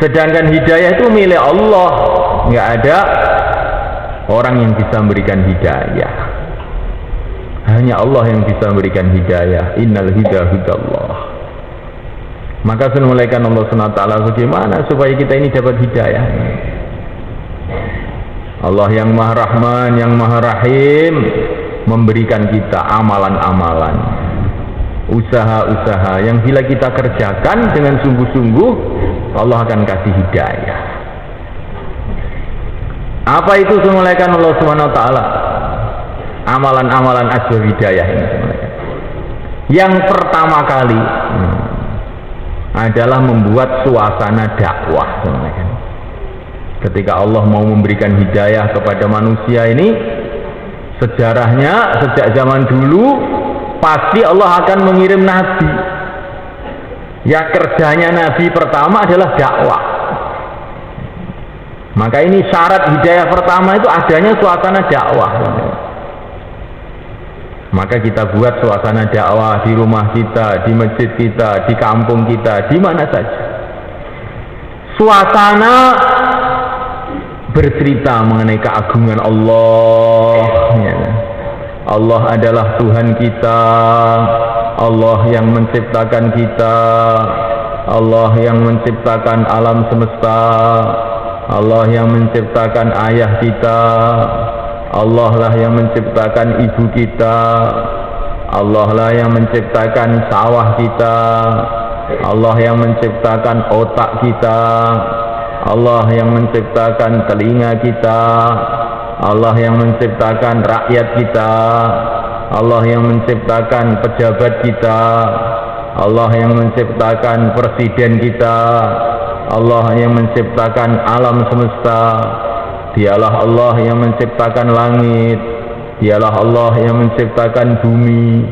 Sedangkan hidayah itu milik Allah, nggak ada orang yang bisa memberikan hidayah. Hanya Allah yang bisa memberikan hidayah. Innal hidayah. Maka senulaikan Allah SWT bagaimana supaya kita ini dapat hidayah. Allah yang Maha Rahman, yang Maha Rahim memberikan kita amalan-amalan, usaha-usaha yang bila kita kerjakan dengan sungguh-sungguh, Allah akan kasih hidayah. Apa itu senulaikan Allah SWT? Amalan-amalan asbab hidayah ini. Yang pertama kali adalah membuat suasana dakwah. Ketika Allah mau memberikan hidayah kepada manusia ini, sejarahnya sejak zaman dulu pasti Allah akan mengirim nabi. Ya, kerjanya nabi pertama adalah dakwah. Maka ini syarat hidayah pertama itu adanya suasana dakwah. Maka kita buat suasana dakwah di rumah kita, di masjid kita, di kampung kita, di mana saja. Suasana bercerita mengenai keagungan Allah. Allah adalah Tuhan kita, Allah yang menciptakan kita, Allah yang menciptakan alam semesta, Allah yang menciptakan ayah kita, Allah lah yang menciptakan ibu kita, Allah lah yang menciptakan sawah kita, Allah yang menciptakan otak kita, Allah yang menciptakan telinga kita, Allah yang menciptakan rakyat kita, Allah yang menciptakan pejabat kita, Allah yang menciptakan presiden kita, Allah yang menciptakan alam semesta. Dialah Allah yang menciptakan langit, dialah Allah yang menciptakan bumi,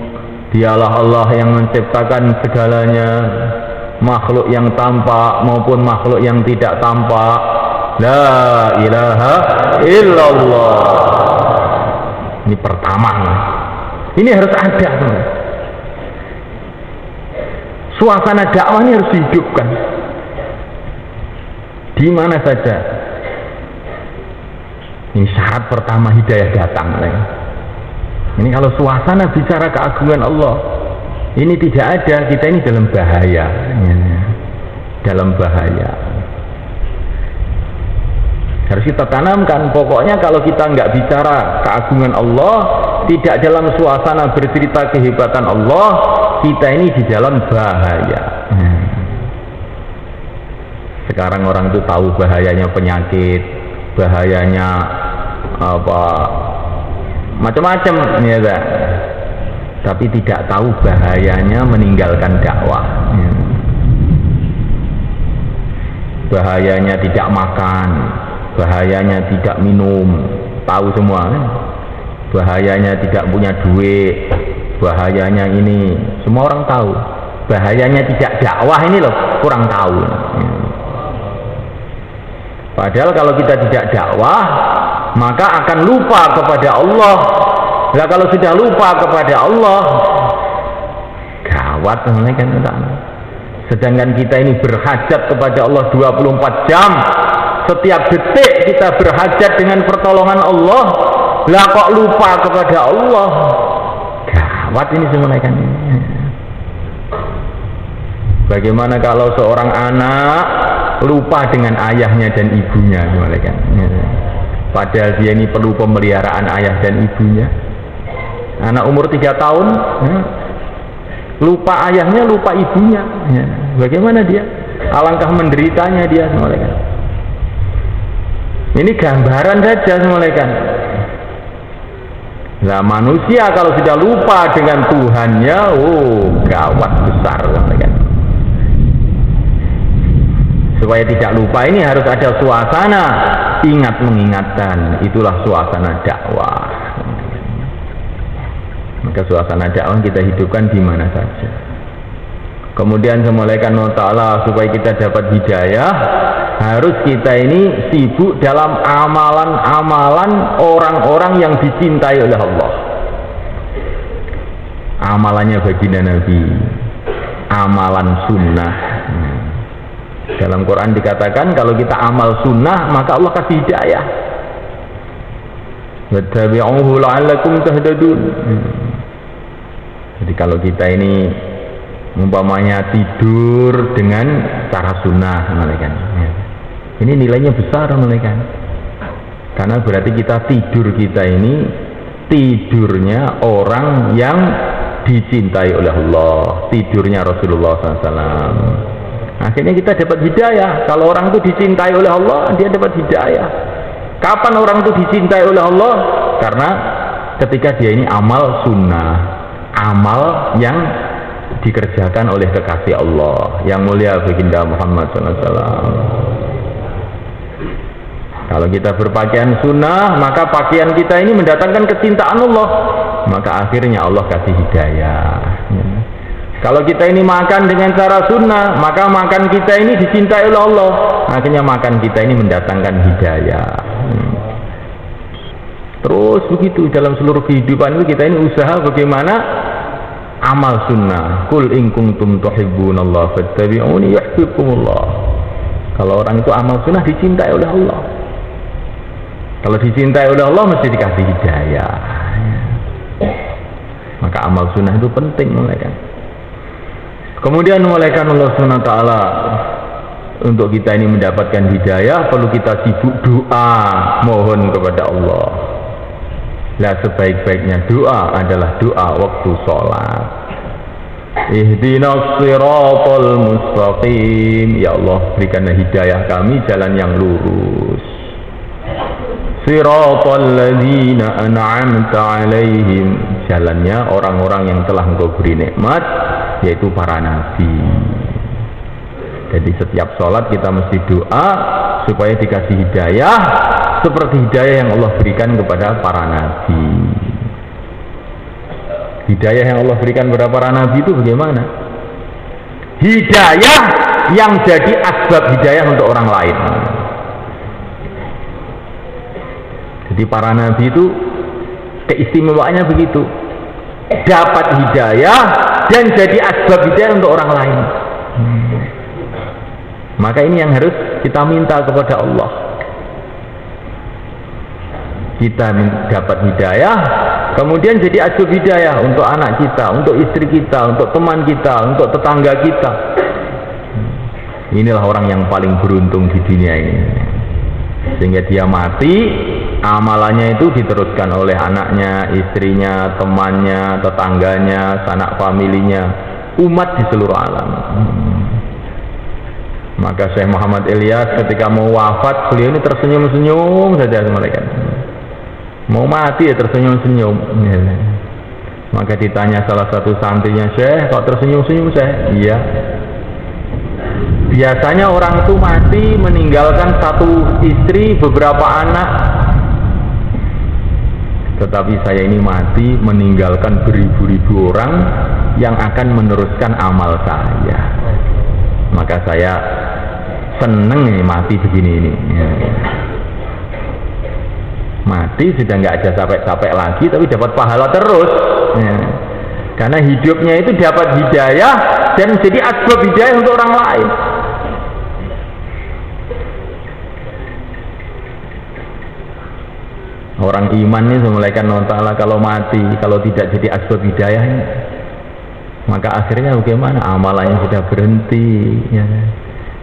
dialah Allah yang menciptakan segalanya, makhluk yang tampak maupun makhluk yang tidak tampak. La ilaha illallah. Ini pertama, ini harus ada. Suasana dakwah ini harus dihidupkan di mana saja. Ini syarat pertama hidayah datang. Ini kalau suasana bicara keagungan Allah ini tidak ada, kita ini dalam bahaya. Dalam bahaya. Harus kita tanamkan. Pokoknya kalau kita nggak bicara keagungan Allah, tidak dalam suasana bercerita kehebatan Allah, kita ini di dalam bahaya. Sekarang orang itu tahu bahayanya penyakit, bahayanya apa macam-macam ya, tapi tidak tahu bahayanya meninggalkan dakwah, bahayanya tidak makan, bahayanya tidak minum, tahu semua, bahayanya tidak punya duit, bahayanya ini semua orang tahu. Bahayanya tidak dakwah ini loh kurang tahu. Padahal kalau kita tidak dakwah, maka akan lupa kepada Allah. Nah, kalau sudah lupa kepada Allah, gawat kan. Sedangkan kita ini berhajat kepada Allah 24 jam. Setiap detik kita berhajat dengan pertolongan Allah. Lah kok lupa kepada Allah? Gawat ini semua kan. Bagaimana kalau seorang anak lupa dengan ayahnya dan ibunya, kan? Padahal dia ini perlu pemeliharaan ayah dan ibunya. Anak umur 3 tahun lupa ayahnya, lupa ibunya. Ya. Bagaimana dia? Alangkah menderitanya dia, malaikat. Ini gambaran saja, malaikat. Nah, manusia kalau sudah lupa dengan Tuhannya, gawat besar, malaikat. Supaya tidak lupa ini harus ada suasana ingat mengingatkan, itulah suasana dakwah. Maka suasana dakwah kita hidupkan di mana saja. Kemudian semulaikan Allah Ta'ala supaya kita dapat hidayah, harus kita ini sibuk dalam amalan-amalan orang-orang yang dicintai oleh Allah. Amalannya baginda Nabi, amalan sunnah. Dalam Quran dikatakan kalau kita amal sunnah maka Allah kasih hidayah. Wattabi'uhu la'allakum tahtadun. Jadi kalau kita ini umpamanya tidur dengan cara sunnah, malaikat. Ini nilainya besar, malaikat. Karena berarti kita ini tidurnya orang yang dicintai oleh Allah, tidurnya Rasulullah SAW. Akhirnya kita dapat hidayah. Kalau orang itu dicintai oleh Allah, dia dapat hidayah. Kapan orang itu dicintai oleh Allah? Karena ketika dia ini amal sunnah, amal yang dikerjakan oleh kekasih Allah yang mulia baginda Muhammad SAW. Kalau kita berpakaian sunnah, maka pakaian kita ini mendatangkan kecintaan Allah, maka akhirnya Allah kasih hidayah. Kalau kita ini makan dengan cara sunnah, maka makan kita ini dicintai oleh Allah, akhirnya makan kita ini mendatangkan hidayah. Terus begitu dalam seluruh kehidupan itu kita ini usaha bagaimana amal sunnah. Qul in kuntum tuhibbunallaha fattabi'uni yuhibbukumullah. Kalau orang itu amal sunnah dicintai oleh Allah. Kalau dicintai oleh Allah mesti dikasih hidayah. Maka amal sunnah itu penting, malaikat. Kemudian malaikat Allah SWT untuk kita ini mendapatkan hidayah perlu kita sibuk doa, mohon kepada Allah. Nah, sebaik-baiknya doa adalah doa waktu sholat. Ihdinas siratal mustaqim. Ya Allah, berikanlah hidayah kami jalan yang lurus. Siratal ladzina an'amta alaihim. Jalannya orang-orang yang telah Engkau beri nikmat, yaitu para nabi. Jadi setiap sholat kita mesti doa supaya dikasih hidayah seperti hidayah yang Allah berikan kepada para nabi. Hidayah yang Allah berikan kepada para nabi itu bagaimana? Hidayah yang jadi asbab hidayah untuk orang lain. Jadi para nabi itu keistimewaannya begitu, dapat hidayah dan jadi asbab hidayah untuk orang lain. Maka ini yang harus kita minta kepada Allah. Kita dapat hidayah, kemudian jadi asbab hidayah untuk anak kita, untuk istri kita, untuk teman kita, untuk tetangga kita. Inilah orang yang paling beruntung di dunia ini. Sehingga dia mati, amalannya itu diteruskan oleh anaknya, istrinya, temannya, tetangganya, sanak familinya, umat di seluruh alam. Maka Syekh Muhammad Ilyas ketika mau wafat, beliau ini tersenyum-senyum saja malaikat. Mau mati ya tersenyum-senyum. Maka ditanya salah satu santrinya, Syekh, kok tersenyum-senyum Syekh? Iya. Biasanya orang itu mati meninggalkan satu istri, beberapa anak. Tetapi saya ini mati meninggalkan beribu-ribu orang yang akan meneruskan amal saya. Maka saya seneng nih mati begini ini. Mati sudah nggak ada capek-capek lagi, tapi dapat pahala terus. Karena hidupnya itu dapat hidayah dan menjadi asbab hidayah untuk orang lain. Orang iman ini semulaikan Allah Ta'ala kalau mati, kalau tidak jadi asbab hidayah, maka akhirnya bagaimana? Amalannya sudah berhenti, ya.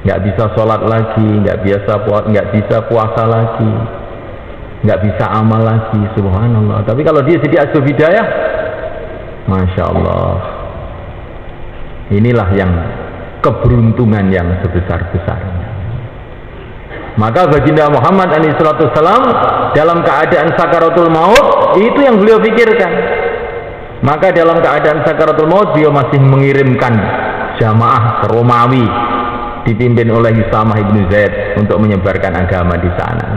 Nggak bisa sholat lagi, nggak bisa puasa lagi, nggak bisa amal lagi, subhanallah. Tapi kalau dia jadi asbab hidayah, masya Allah, Inilah yang keberuntungan yang sebesar-besarnya. Maka baginda Muhammad SAW dalam keadaan sakaratul maut itu yang beliau pikirkan. Maka dalam keadaan sakaratul maut beliau masih mengirimkan jamaah ke Romawi dipimpin oleh Usamah ibnu Zaid untuk menyebarkan agama di sana.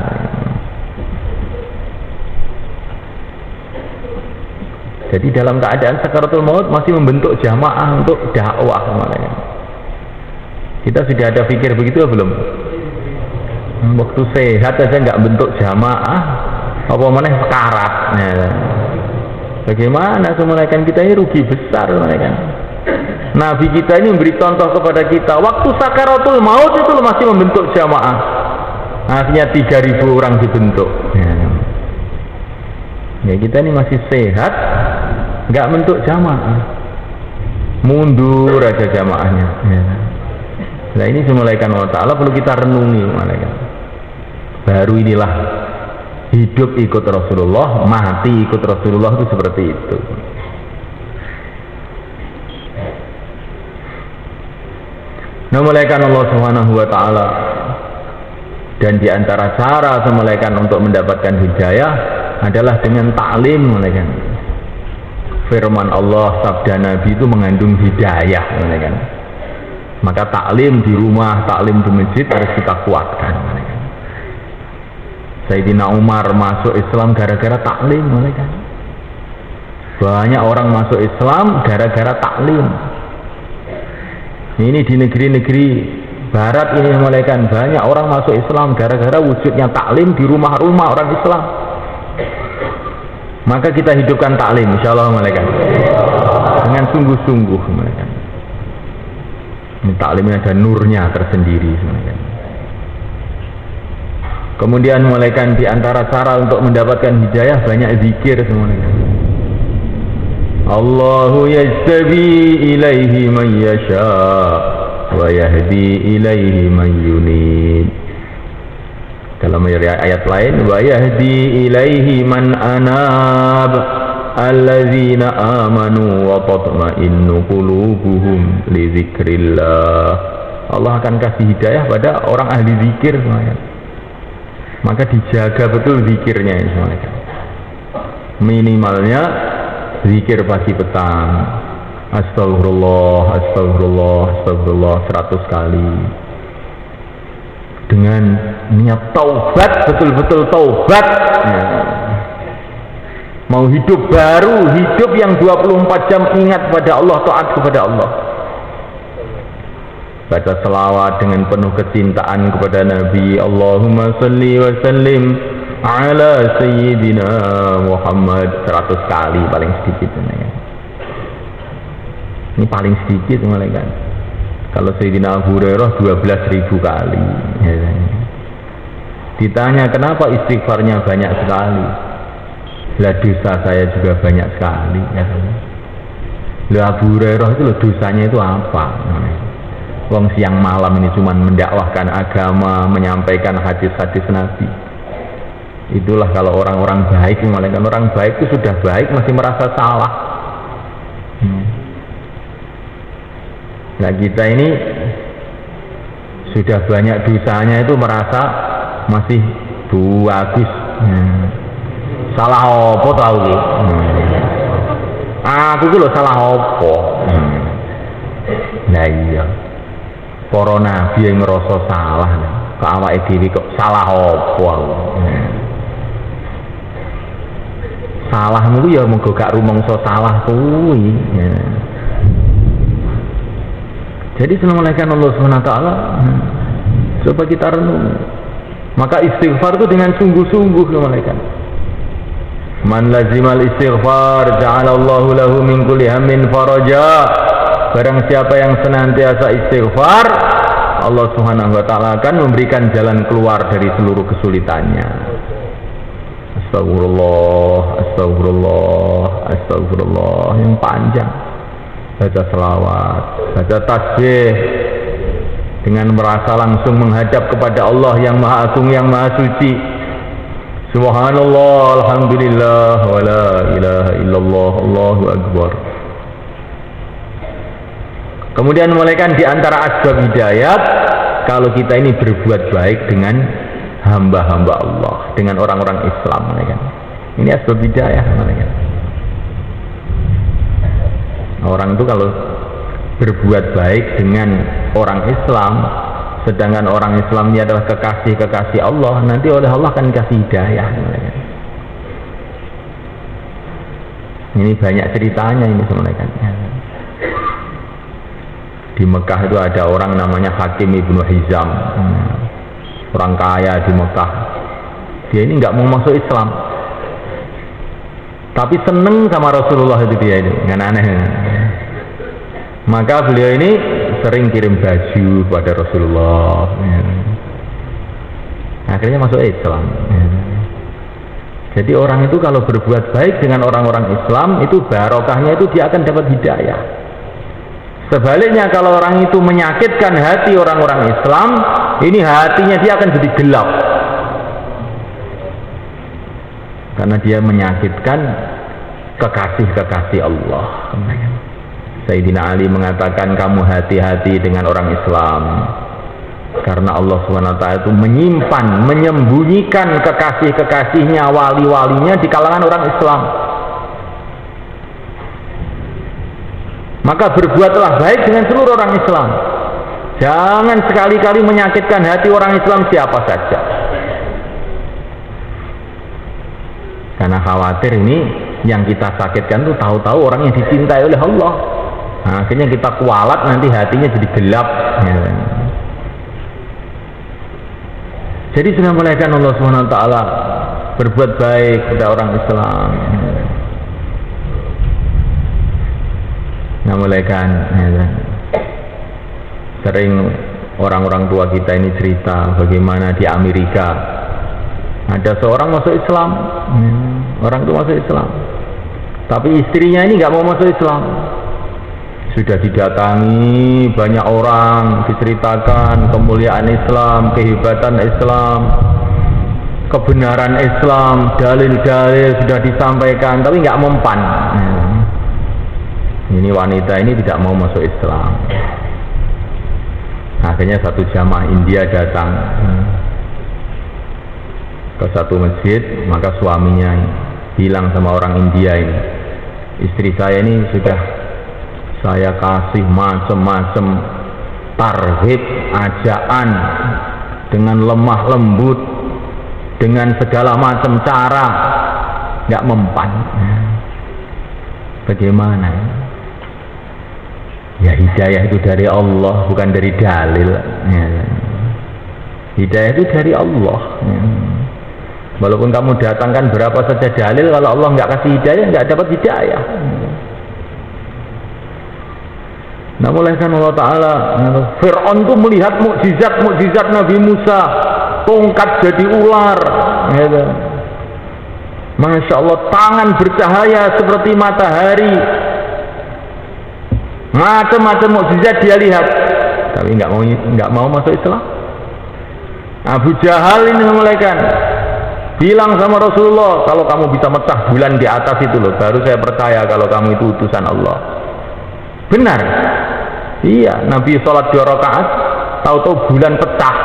Jadi dalam keadaan sakaratul maut masih membentuk jamaah untuk dakwah. Kita sudah ada pikir begitu belum? Waktu sehat aja nggak bentuk jamaah, apa mana sekarat. Bagaimana semuanya kita ini rugi besar mereka. Nabi kita ini memberi contoh kepada kita. Waktu sakaratul maut itu masih membentuk jamaah. Akhirnya 3.000 orang dibentuk. Ya kita ini masih sehat, nggak bentuk jamaah. Mundur aja jamaahnya. Nah ini semulaikan Allah Ta'ala perlu kita renungi malaikat. Baru inilah hidup ikut Rasulullah, mati ikut Rasulullah itu seperti itu. Nah malaikat Allah Subhanahu wa Ta'ala, dan diantara cara semulaikan untuk mendapatkan hidayah adalah dengan ta'lim malaikat. Firman Allah, sabda Nabi itu mengandung hidayah malaikat. Maka taklim di rumah, taklim di masjid harus kita kuatkan. Sayyidina Umar masuk Islam gara-gara taklim. Banyak orang masuk Islam gara-gara taklim. Ini di negeri-negeri barat ini malaikat, banyak orang masuk Islam gara-gara wujudnya taklim di rumah-rumah orang Islam. Maka kita hidupkan taklim, insyaallah malaikat, dengan sungguh-sungguh malaikat. Ini taklimnya ada nurnya tersendiri sebenarnya. Kemudian mulaikan di antara cara untuk mendapatkan hidayah banyak zikir semuanya. Allahu yajtabi ilaihi man yasha wa yahdi ilaihi man yunib. Dalam ayat lain, wa yahdi ilaihi man anab alladzina amanu wa tatma'innu qulubuhum li dzikrillah. Allah akan kasih hidayah pada orang ahli zikir semuanya. Maka dijaga betul zikirnya ini semuanya. Minimalnya zikir pagi petang. Astagfirullah, astagfirullah, astagfirullah 100 kali. Dengan niat taubat, betul-betul taubat. Mau hidup baru, hidup yang 24 jam ingat pada Allah, taat kepada Allah. Baca selawat dengan penuh kecintaan kepada Nabi. Allahumma salli wa sallim ala sayyidina Muhammad 100 kali paling sedikit. Ini paling sedikit malaikat. Kalau Sayyidina Abu Hurairah 12.000 kali. Ditanya kenapa istighfarnya banyak sekali? Lah dosa saya juga banyak sekali. Lah Abu Hurairah itu dosanya itu apa? Wong siang malam ini cuma mendakwahkan agama, menyampaikan hadis-hadis Nabi. Itulah kalau orang-orang baik, malaikat orang baik itu sudah baik masih merasa salah. Nah kita ini sudah banyak dosanya itu merasa masih bagus. Salah apa tahu ki? Aku ki lho salah apa? Nah iya. Para nabi yang ngerasa salah, kok awake dhewe kok salah apa? Salahmu ya muga gak rumangsa salah kuwi. Jadi semulaikan Allah SWT, coba kita renung. Maka istighfar itu dengan sungguh-sungguh semulaikan. Man lazimal istighfar ja'alallahu lahu min kulli hammin faraja. Barang siapa yang senantiasa istighfar, Allah Subhanahu wa Ta'ala akan memberikan jalan keluar dari seluruh kesulitannya. Astagfirullah, astagfirullah, astagfirullah yang panjang. Baca selawat, baca tasbih dengan merasa langsung menghadap kepada Allah yang Maha Agung, yang Maha Suci. Subhanallah, alhamdulillah, wa la ilaha illallah, Allahu Akbar. Kemudian mulaikan di antara asbab hidayat kalau kita ini berbuat baik dengan hamba-hamba Allah, dengan orang-orang Islam, mulaikan. Ini asbab hidayah, mulaikan. Orang itu kalau berbuat baik dengan orang Islam, sedangkan orang Islam ini adalah kekasih-kekasih Allah, nanti oleh Allah akan kasih hidayah, mulaikan. Ini banyak ceritanya ini, mulaikan. Di Mekah itu ada orang namanya Hakim Ibnu Hizam, orang kaya di Mekah. Dia ini nggak mau masuk Islam, tapi seneng sama Rasulullah itu dia ini, kan aneh. Maka beliau ini sering kirim baju pada Rasulullah. Akhirnya masuk Islam. Jadi orang itu kalau berbuat baik dengan orang-orang Islam itu barokahnya itu dia akan dapat hidayah. Sebaliknya kalau orang itu menyakitkan hati orang-orang Islam, ini hatinya dia akan jadi gelap. Karena dia menyakitkan kekasih-kekasih Allah. Sayyidina Ali mengatakan, kamu hati-hati dengan orang Islam. Karena Allah SWT itu menyimpan, menyembunyikan kekasih-kekasihnya, wali-walinya di kalangan orang Islam. Maka berbuatlah baik dengan seluruh orang Islam. Jangan sekali-kali menyakitkan hati orang Islam siapa saja. Karena khawatir ini yang kita sakitkan tuh tahu-tahu orang yang dicintai oleh Allah. Nah, akhirnya kita kualat, nanti hatinya jadi gelap. Jadi sudah mulaikan Allah SWT berbuat baik kepada orang Islam. Nah, mulaikan sering orang-orang tua kita ini cerita bagaimana di Amerika ada seorang masuk Islam, orang itu masuk Islam, tapi istrinya ini nggak mau masuk Islam. Sudah didatangi banyak orang, diceritakan kemuliaan Islam, kehebatan Islam, kebenaran Islam, dalil-dalil sudah disampaikan, tapi nggak mempan. Ini wanita ini tidak mau masuk Islam. Akhirnya satu jamaah India datang ke satu masjid, maka suaminya bilang sama orang India ini, istri saya ini sudah saya kasih macam-macam tarhib, ajaan dengan lemah lembut, dengan segala macam cara, nggak mempan. Bagaimana? Ya hidayah itu dari Allah, bukan dari dalil. Hidayah itu dari Allah. Walaupun kamu datangkan berapa saja dalil, kalau Allah nggak kasih hidayah, nggak dapat hidayah. Nah, mulaikan Allah Ta'ala, Fir'aun itu melihat mukjizat Nabi Musa, tongkat jadi ular, gitu. Masya Allah, tangan bercahaya seperti matahari, macam-macam mukjizat dia lihat, tapi nggak mau masuk Islam. Abu Jahal ini mulaikan bilang sama Rasulullah, kalau kamu bisa mecah bulan di atas itu loh, baru saya percaya kalau kamu itu utusan Allah. Benar. Iya, Nabi sholat 2 rakaat, tahu-tahu bulan pecah.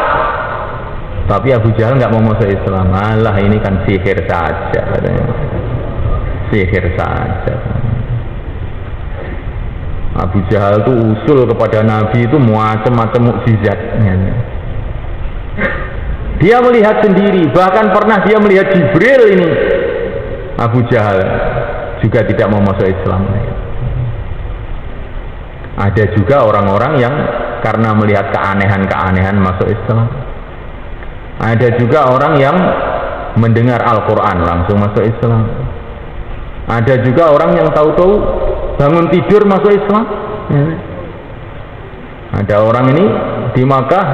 Tapi Abu Jahal nggak mau masuk Islam. Alah, ini kan sihir saja, katanya. Sihir saja. Abu Jahal itu usul kepada Nabi itu macam-macam mukjizat. Dia melihat sendiri, bahkan pernah dia melihat Jibril ini. Abu Jahal juga tidak mau masuk Islam. Ada juga orang-orang yang karena melihat keanehan-keanehan masuk Islam. Ada juga orang yang mendengar Al-Quran langsung masuk Islam. Ada juga orang yang tahu-tahu bangun tidur masuk Islam. Ada orang ini di Makkah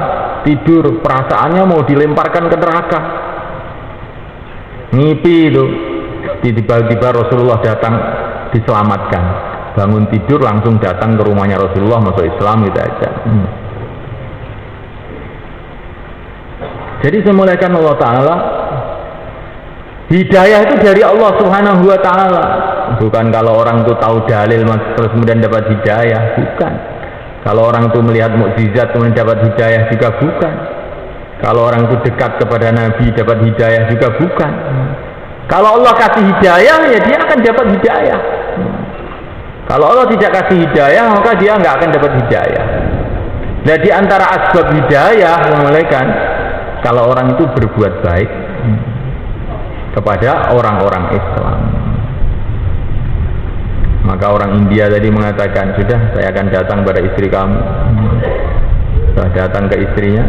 tidur, perasaannya mau dilemparkan ke neraka, ngipi itu, tiba-tiba Rasulullah datang diselamatkan. Bangun tidur langsung datang ke rumahnya Rasulullah, masuk Islam, gitu aja. Jadi saya mulaikan Allah Ta'ala, hidayah itu dari Allah Subhanahu Wa Ta'ala. Bukan kalau orang itu tahu dalil terus kemudian dapat hidayah, bukan. Kalau orang itu melihat mukjizat kemudian dapat hidayah juga bukan. Kalau orang itu dekat kepada Nabi dapat hidayah juga bukan. Kalau Allah kasih hidayah ya dia akan dapat hidayah. Kalau Allah tidak kasih hidayah maka dia nggak akan dapat hidayah. Nah di antara asbab hidayah memulaikan kalau orang itu berbuat baik kepada orang-orang Islam. Maka orang India tadi mengatakan, sudah saya akan datang pada istri kamu. Sudah datang ke istrinya.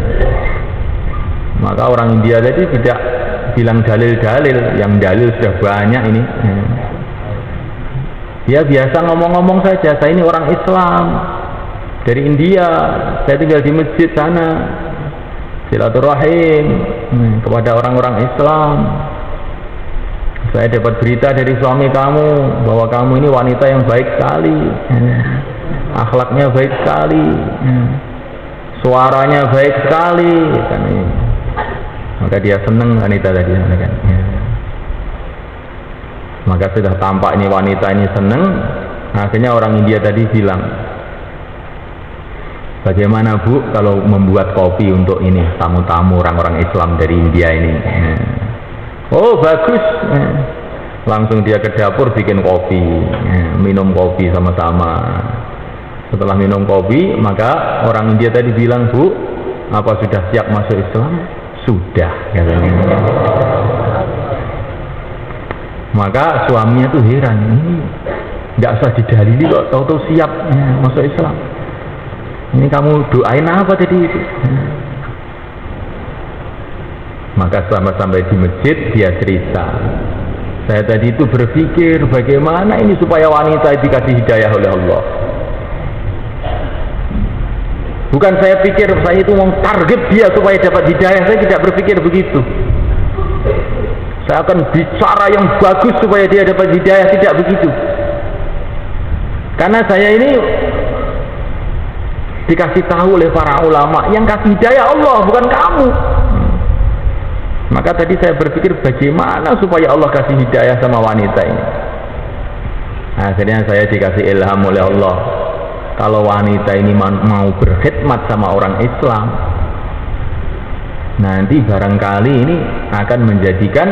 Maka orang India tadi tidak bilang dalil-dalil, yang dalil sudah banyak ini. Dia biasa ngomong-ngomong saja, saya ini orang Islam dari India, saya tinggal di masjid sana, silaturahim kepada orang-orang Islam. Saya dapat berita dari suami kamu bahwa kamu ini wanita yang baik sekali, akhlaknya baik sekali, suaranya baik sekali, kan? Maka dia senang wanita tadi, kan? Maka sudah tampak ini wanita ini senang. Akhirnya orang India tadi bilang, bagaimana Bu kalau membuat kopi untuk ini tamu-tamu orang-orang Islam dari India ini? Oh bagus. Langsung dia ke dapur bikin kopi, minum kopi sama-sama. Setelah minum kopi, maka orang India tadi bilang, Bu, apa sudah siap masuk Islam? Sudah, katanya. Maka suaminya tuh heran, ini nggak usah didalili kok, tahu-tahu siap masuk Islam. Ini kamu doain apa tadi itu? Maka sampai di masjid dia cerita, saya tadi itu berpikir bagaimana ini supaya wanita dikasih hidayah oleh Allah. Bukan saya pikir saya itu mau target dia supaya dapat hidayah, saya tidak berpikir begitu. Saya akan bicara yang bagus supaya dia dapat hidayah, tidak begitu. Karena saya ini dikasih tahu oleh para ulama, yang kasih hidayah Allah bukan kamu. Maka tadi saya berpikir bagaimana supaya Allah kasih hidayah sama wanita ini. Akhirnya saya dikasih ilham oleh Allah, kalau wanita ini mau berkhidmat sama orang Islam, nanti barangkali ini akan menjadikan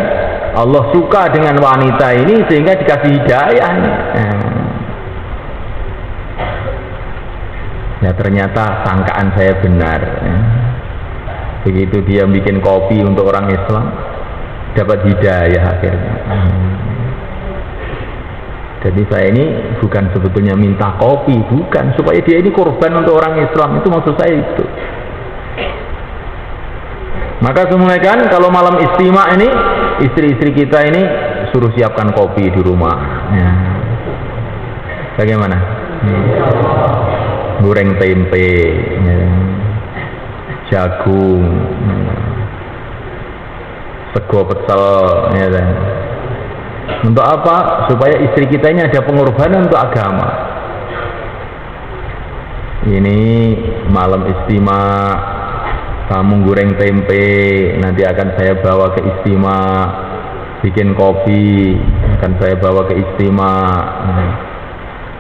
Allah suka dengan wanita ini sehingga dikasih hidayah. Ya ternyata sangkaan saya benar. Begitu dia bikin kopi untuk orang Islam, dapat hidayah akhirnya. Jadi saya ini bukan sebetulnya minta kopi, bukan, supaya dia ini korban untuk orang Islam, itu maksud saya itu. Maka semulaikan kalau malam istima ini, istri-istri kita ini suruh siapkan kopi di rumah. Bagaimana? Goreng tempe, jagung, sego pecel, ya kan? Untuk apa? Supaya istri kita ini ada pengorbanan untuk agama. Ini malam istima, kamu goreng tempe, nanti akan saya bawa ke istima, bikin kopi, akan saya bawa ke istima.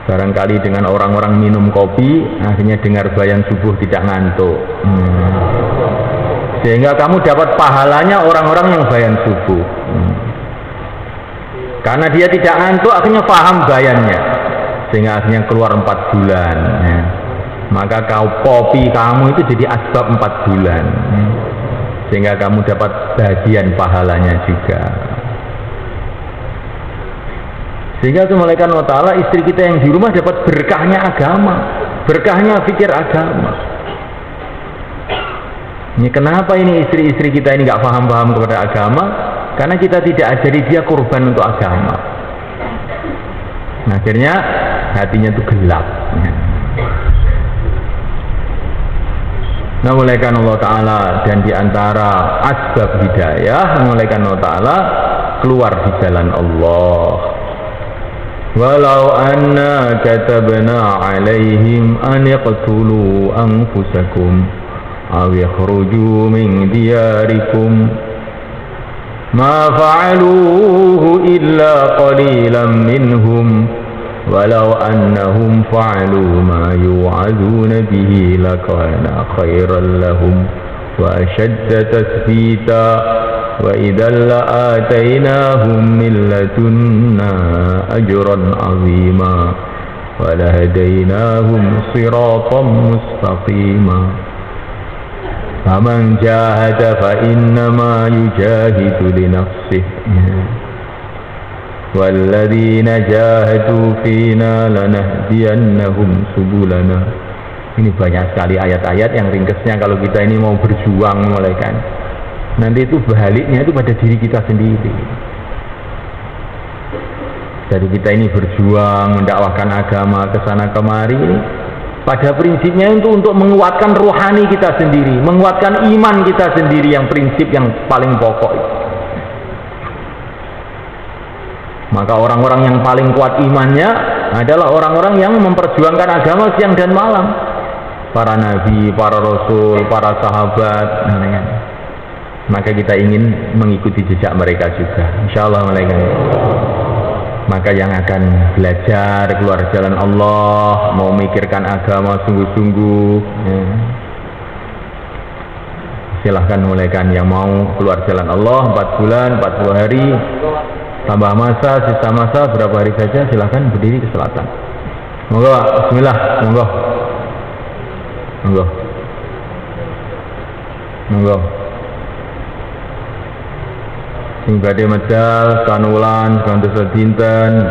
Barangkali dengan orang-orang minum kopi, akhirnya dengar bayan subuh tidak ngantuk. Sehingga kamu dapat pahalanya orang-orang yang bayan subuh. Karena dia tidak ngantuk, akhirnya paham bayannya. Sehingga akhirnya keluar 4 bulan. Maka kopi kamu itu jadi asbab 4 bulan. Sehingga kamu dapat bagian pahalanya juga. Sehingga semulaikan Allah Ta'ala, istri kita yang di rumah dapat berkahnya agama, berkahnya fikir agama. Ini kenapa ini istri-istri kita ini nggak paham-paham kepada agama? Karena kita tidak ajari dia korban untuk agama. Nah, akhirnya hatinya itu gelap. Nah, mulaikan Allah Ta'ala, dan diantara asbab hidayah, mulaikan Allah Ta'ala keluar di jalan Allah. Walau anna katabna alaihim an yaqtulu anfusakum aw yakhruju min diyarikum ma fa'aluhu illa qalilan minhum walau annahum fa'alu ma yu'adzuna bihi lakana khairan lahum wa ashadda tathbita wa idzal la'atainahum min ladunna ajran 'azima wa lahadainahum siratan mustaqima faman jahada fa innama yujahidu li nafsihi walladzina jahadu fina lanahdiyannahum subulana. Ini banyak sekali ayat-ayat yang ringkasnya kalau kita ini mau berjuang mulai kan, nanti itu baliknya itu pada diri kita sendiri. Jadi kita ini berjuang mendakwahkan agama ke sana kemari ini pada prinsipnya untuk menguatkan rohani kita sendiri, menguatkan iman kita sendiri, yang prinsip yang paling pokok itu. Maka orang-orang yang paling kuat imannya adalah orang-orang yang memperjuangkan agama siang dan malam. Para nabi, para rasul, para sahabat. Maka kita ingin mengikuti jejak mereka juga, insyaallah mereka. Maka yang akan belajar keluar jalan Allah, mau mikirkan agama sungguh-sungguh, ya, silahkan mulaikan. Yang mau keluar jalan Allah 4 bulan, 40 hari, tambah masa, sisa masa berapa hari saja, silahkan berdiri ke selatan. Monggo, bismillah, monggo, monggo, monggo. Sing badhe medal sanulan kanthi dinten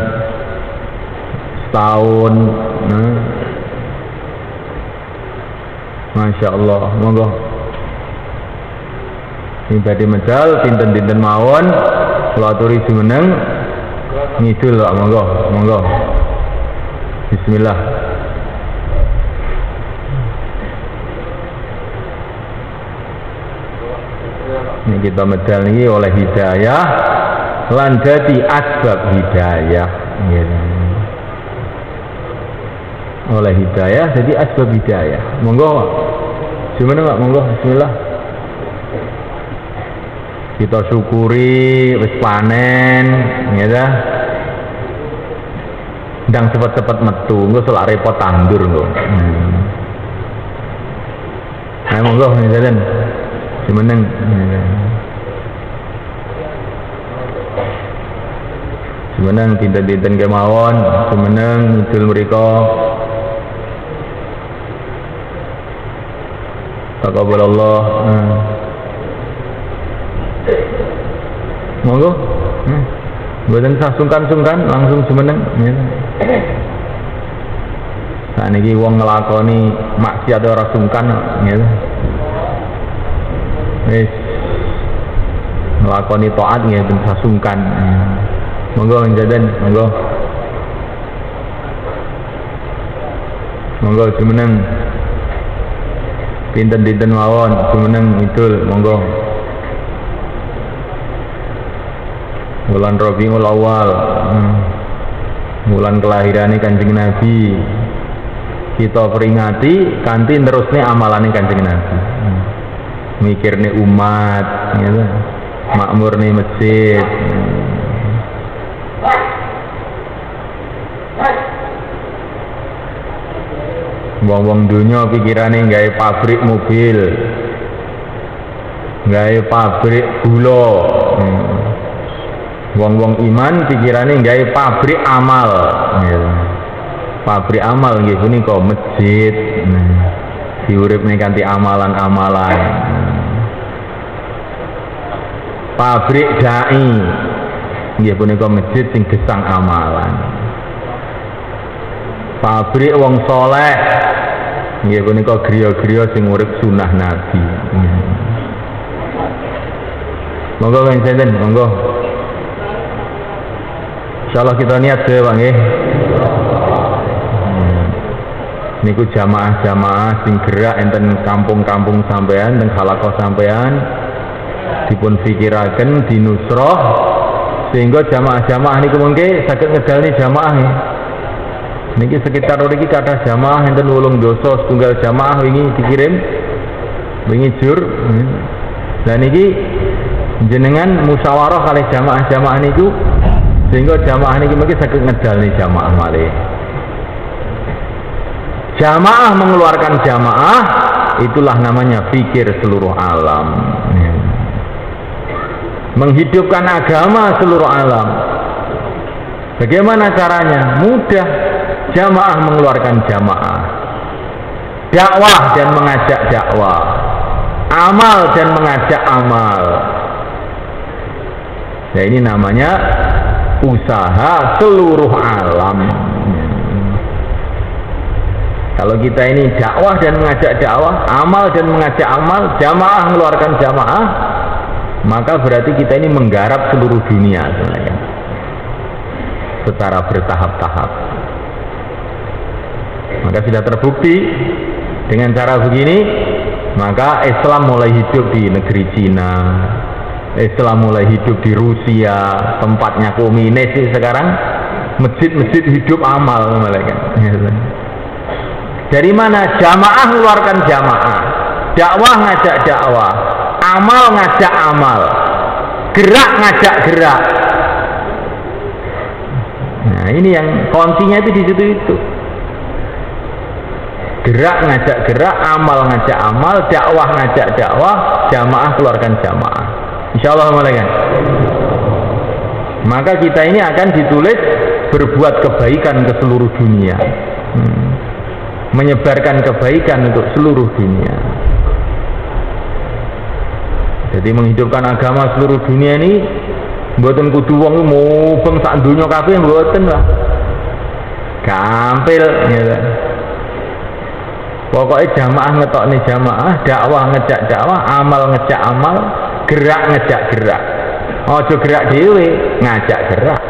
setahun, nah. Masya Allah, monggo. Sing badhe medal dinten-dinten mawon kula aturi jumeneng ngidul kok, monggo, monggo. Bismillah. Ini kita medal ini oleh hidayah lan dadi asbab hidayah, gitu. Oleh hidayah jadi asbab hidayah. Monggo gimana Pak? Monggo bismillah. Kita syukuri wis panen, gitu. Ndang cepet-cepet metu, engko selak repot tandur engko. Ayo monggo ngeten. Semeneng semeneng dinten-dinten kemawon, semeneng idul mriko taqabbalallah. Monggo mboten usah sungkan-sungkan, langsung semeneng ya. Saniki wong nglakoni maksiat ora sungkan ya. Wis nglakoni taat nggih ben sasungkan. Monggo njaden, monggo. Monggo jumeneng. Pinten-pinten mawon jumeneng idul, monggo. Bulan Rabiul Awal, bulan kelahirane Kanjeng Nabi. Kita peringati kanthi terusne amalane Kanjeng Nabi. Mikirne umat, gitu. Makmurne masjid. Wong-wong dunya pikirane gawe pabrik mobil, gawe pabrik gula. Wong-wong iman pikirane gawe pabrik amal, gitu. Pabrik amal nggih punika masjid. Diuripne kanthi amalan-amalan. Pabrik dai nggih punika masjid sing gesang amalan. Pabrik wong soleh nggih punika griya-griya sing urip sunah Nabi. Monggo ngenten, monggo. Insyaallah kita niat ya Pak nggih. Niku jamaah-jamaah sing gerak enten kampung-kampung sampean, teng halaqah sampean dipun pikiraken dinusroh sehingga jamaah-jamaah niku mengke saged ngedalni jamaah ya. Niki sekitar mriki kathah jamaah enten 8 dosa setunggal jamaah wingi dikirim wingi jur. Lah niki jenengan musyawarah kalih jamaah-jamaah niku Sehingga jamaah niki mungkin saged ngedalni jamaah malih. Jamaah mengeluarkan jamaah, itulah namanya fikir seluruh alam. Menghidupkan agama seluruh alam. Bagaimana caranya? Mudah. Jamaah mengeluarkan jamaah, dakwah dan mengajak dakwah, amal dan mengajak amal. Nah, ini namanya usaha seluruh alam. Kalau kita ini dakwah dan mengajak dakwah, amal dan mengajak amal, jamaah mengeluarkan jamaah, maka berarti kita ini menggarap seluruh dunia sebenarnya, secara bertahap-tahap. Maka sudah terbukti dengan cara begini, maka Islam mulai hidup di negeri Cina, Islam mulai hidup di Rusia, tempatnya komunis sekarang, masjid-masjid hidup amal mereka. Dari mana? Jamaah mengeluarkan jamaah, dakwah ngajak dakwah, amal ngajak amal, gerak ngajak gerak. Nah, ini yang kuncinya itu di situ itu. Gerak ngajak gerak, amal ngajak amal, dakwah ngajak dakwah, jamaah keluarkan jamaah. Insyaallah malaikat. Maka kita ini akan ditulis berbuat kebaikan ke seluruh dunia, menyebarkan kebaikan untuk seluruh dunia. Jadi menghidupkan agama seluruh dunia ini mboten kudu wong mubeng sak donya kabeh, mboten lah. Gampil ya. Pokoknya jamaah ngetokne jamaah, dakwah ngejak dakwah, amal ngejak amal, gerak ngejak gerak. Ojo gerak dhewe, ngajak gerak.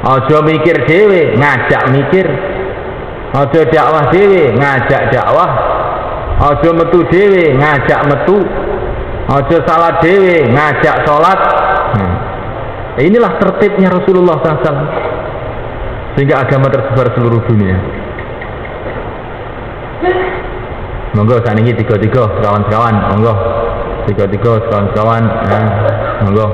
Ojo mikir dhewe, ngajak mikir. Ojo dakwah dhewe, ngajak dakwah. Ojo metu dhewe, ngajak metu. Ojo salat dhewe, ngajak salat. Inilah tertibnya Rasulullah SAW, sehingga agama tersebar seluruh dunia. Monggo saniki tiga-tiga sekawan-sekawan, monggo tiga-tiga sekawan-sekawan, monggo.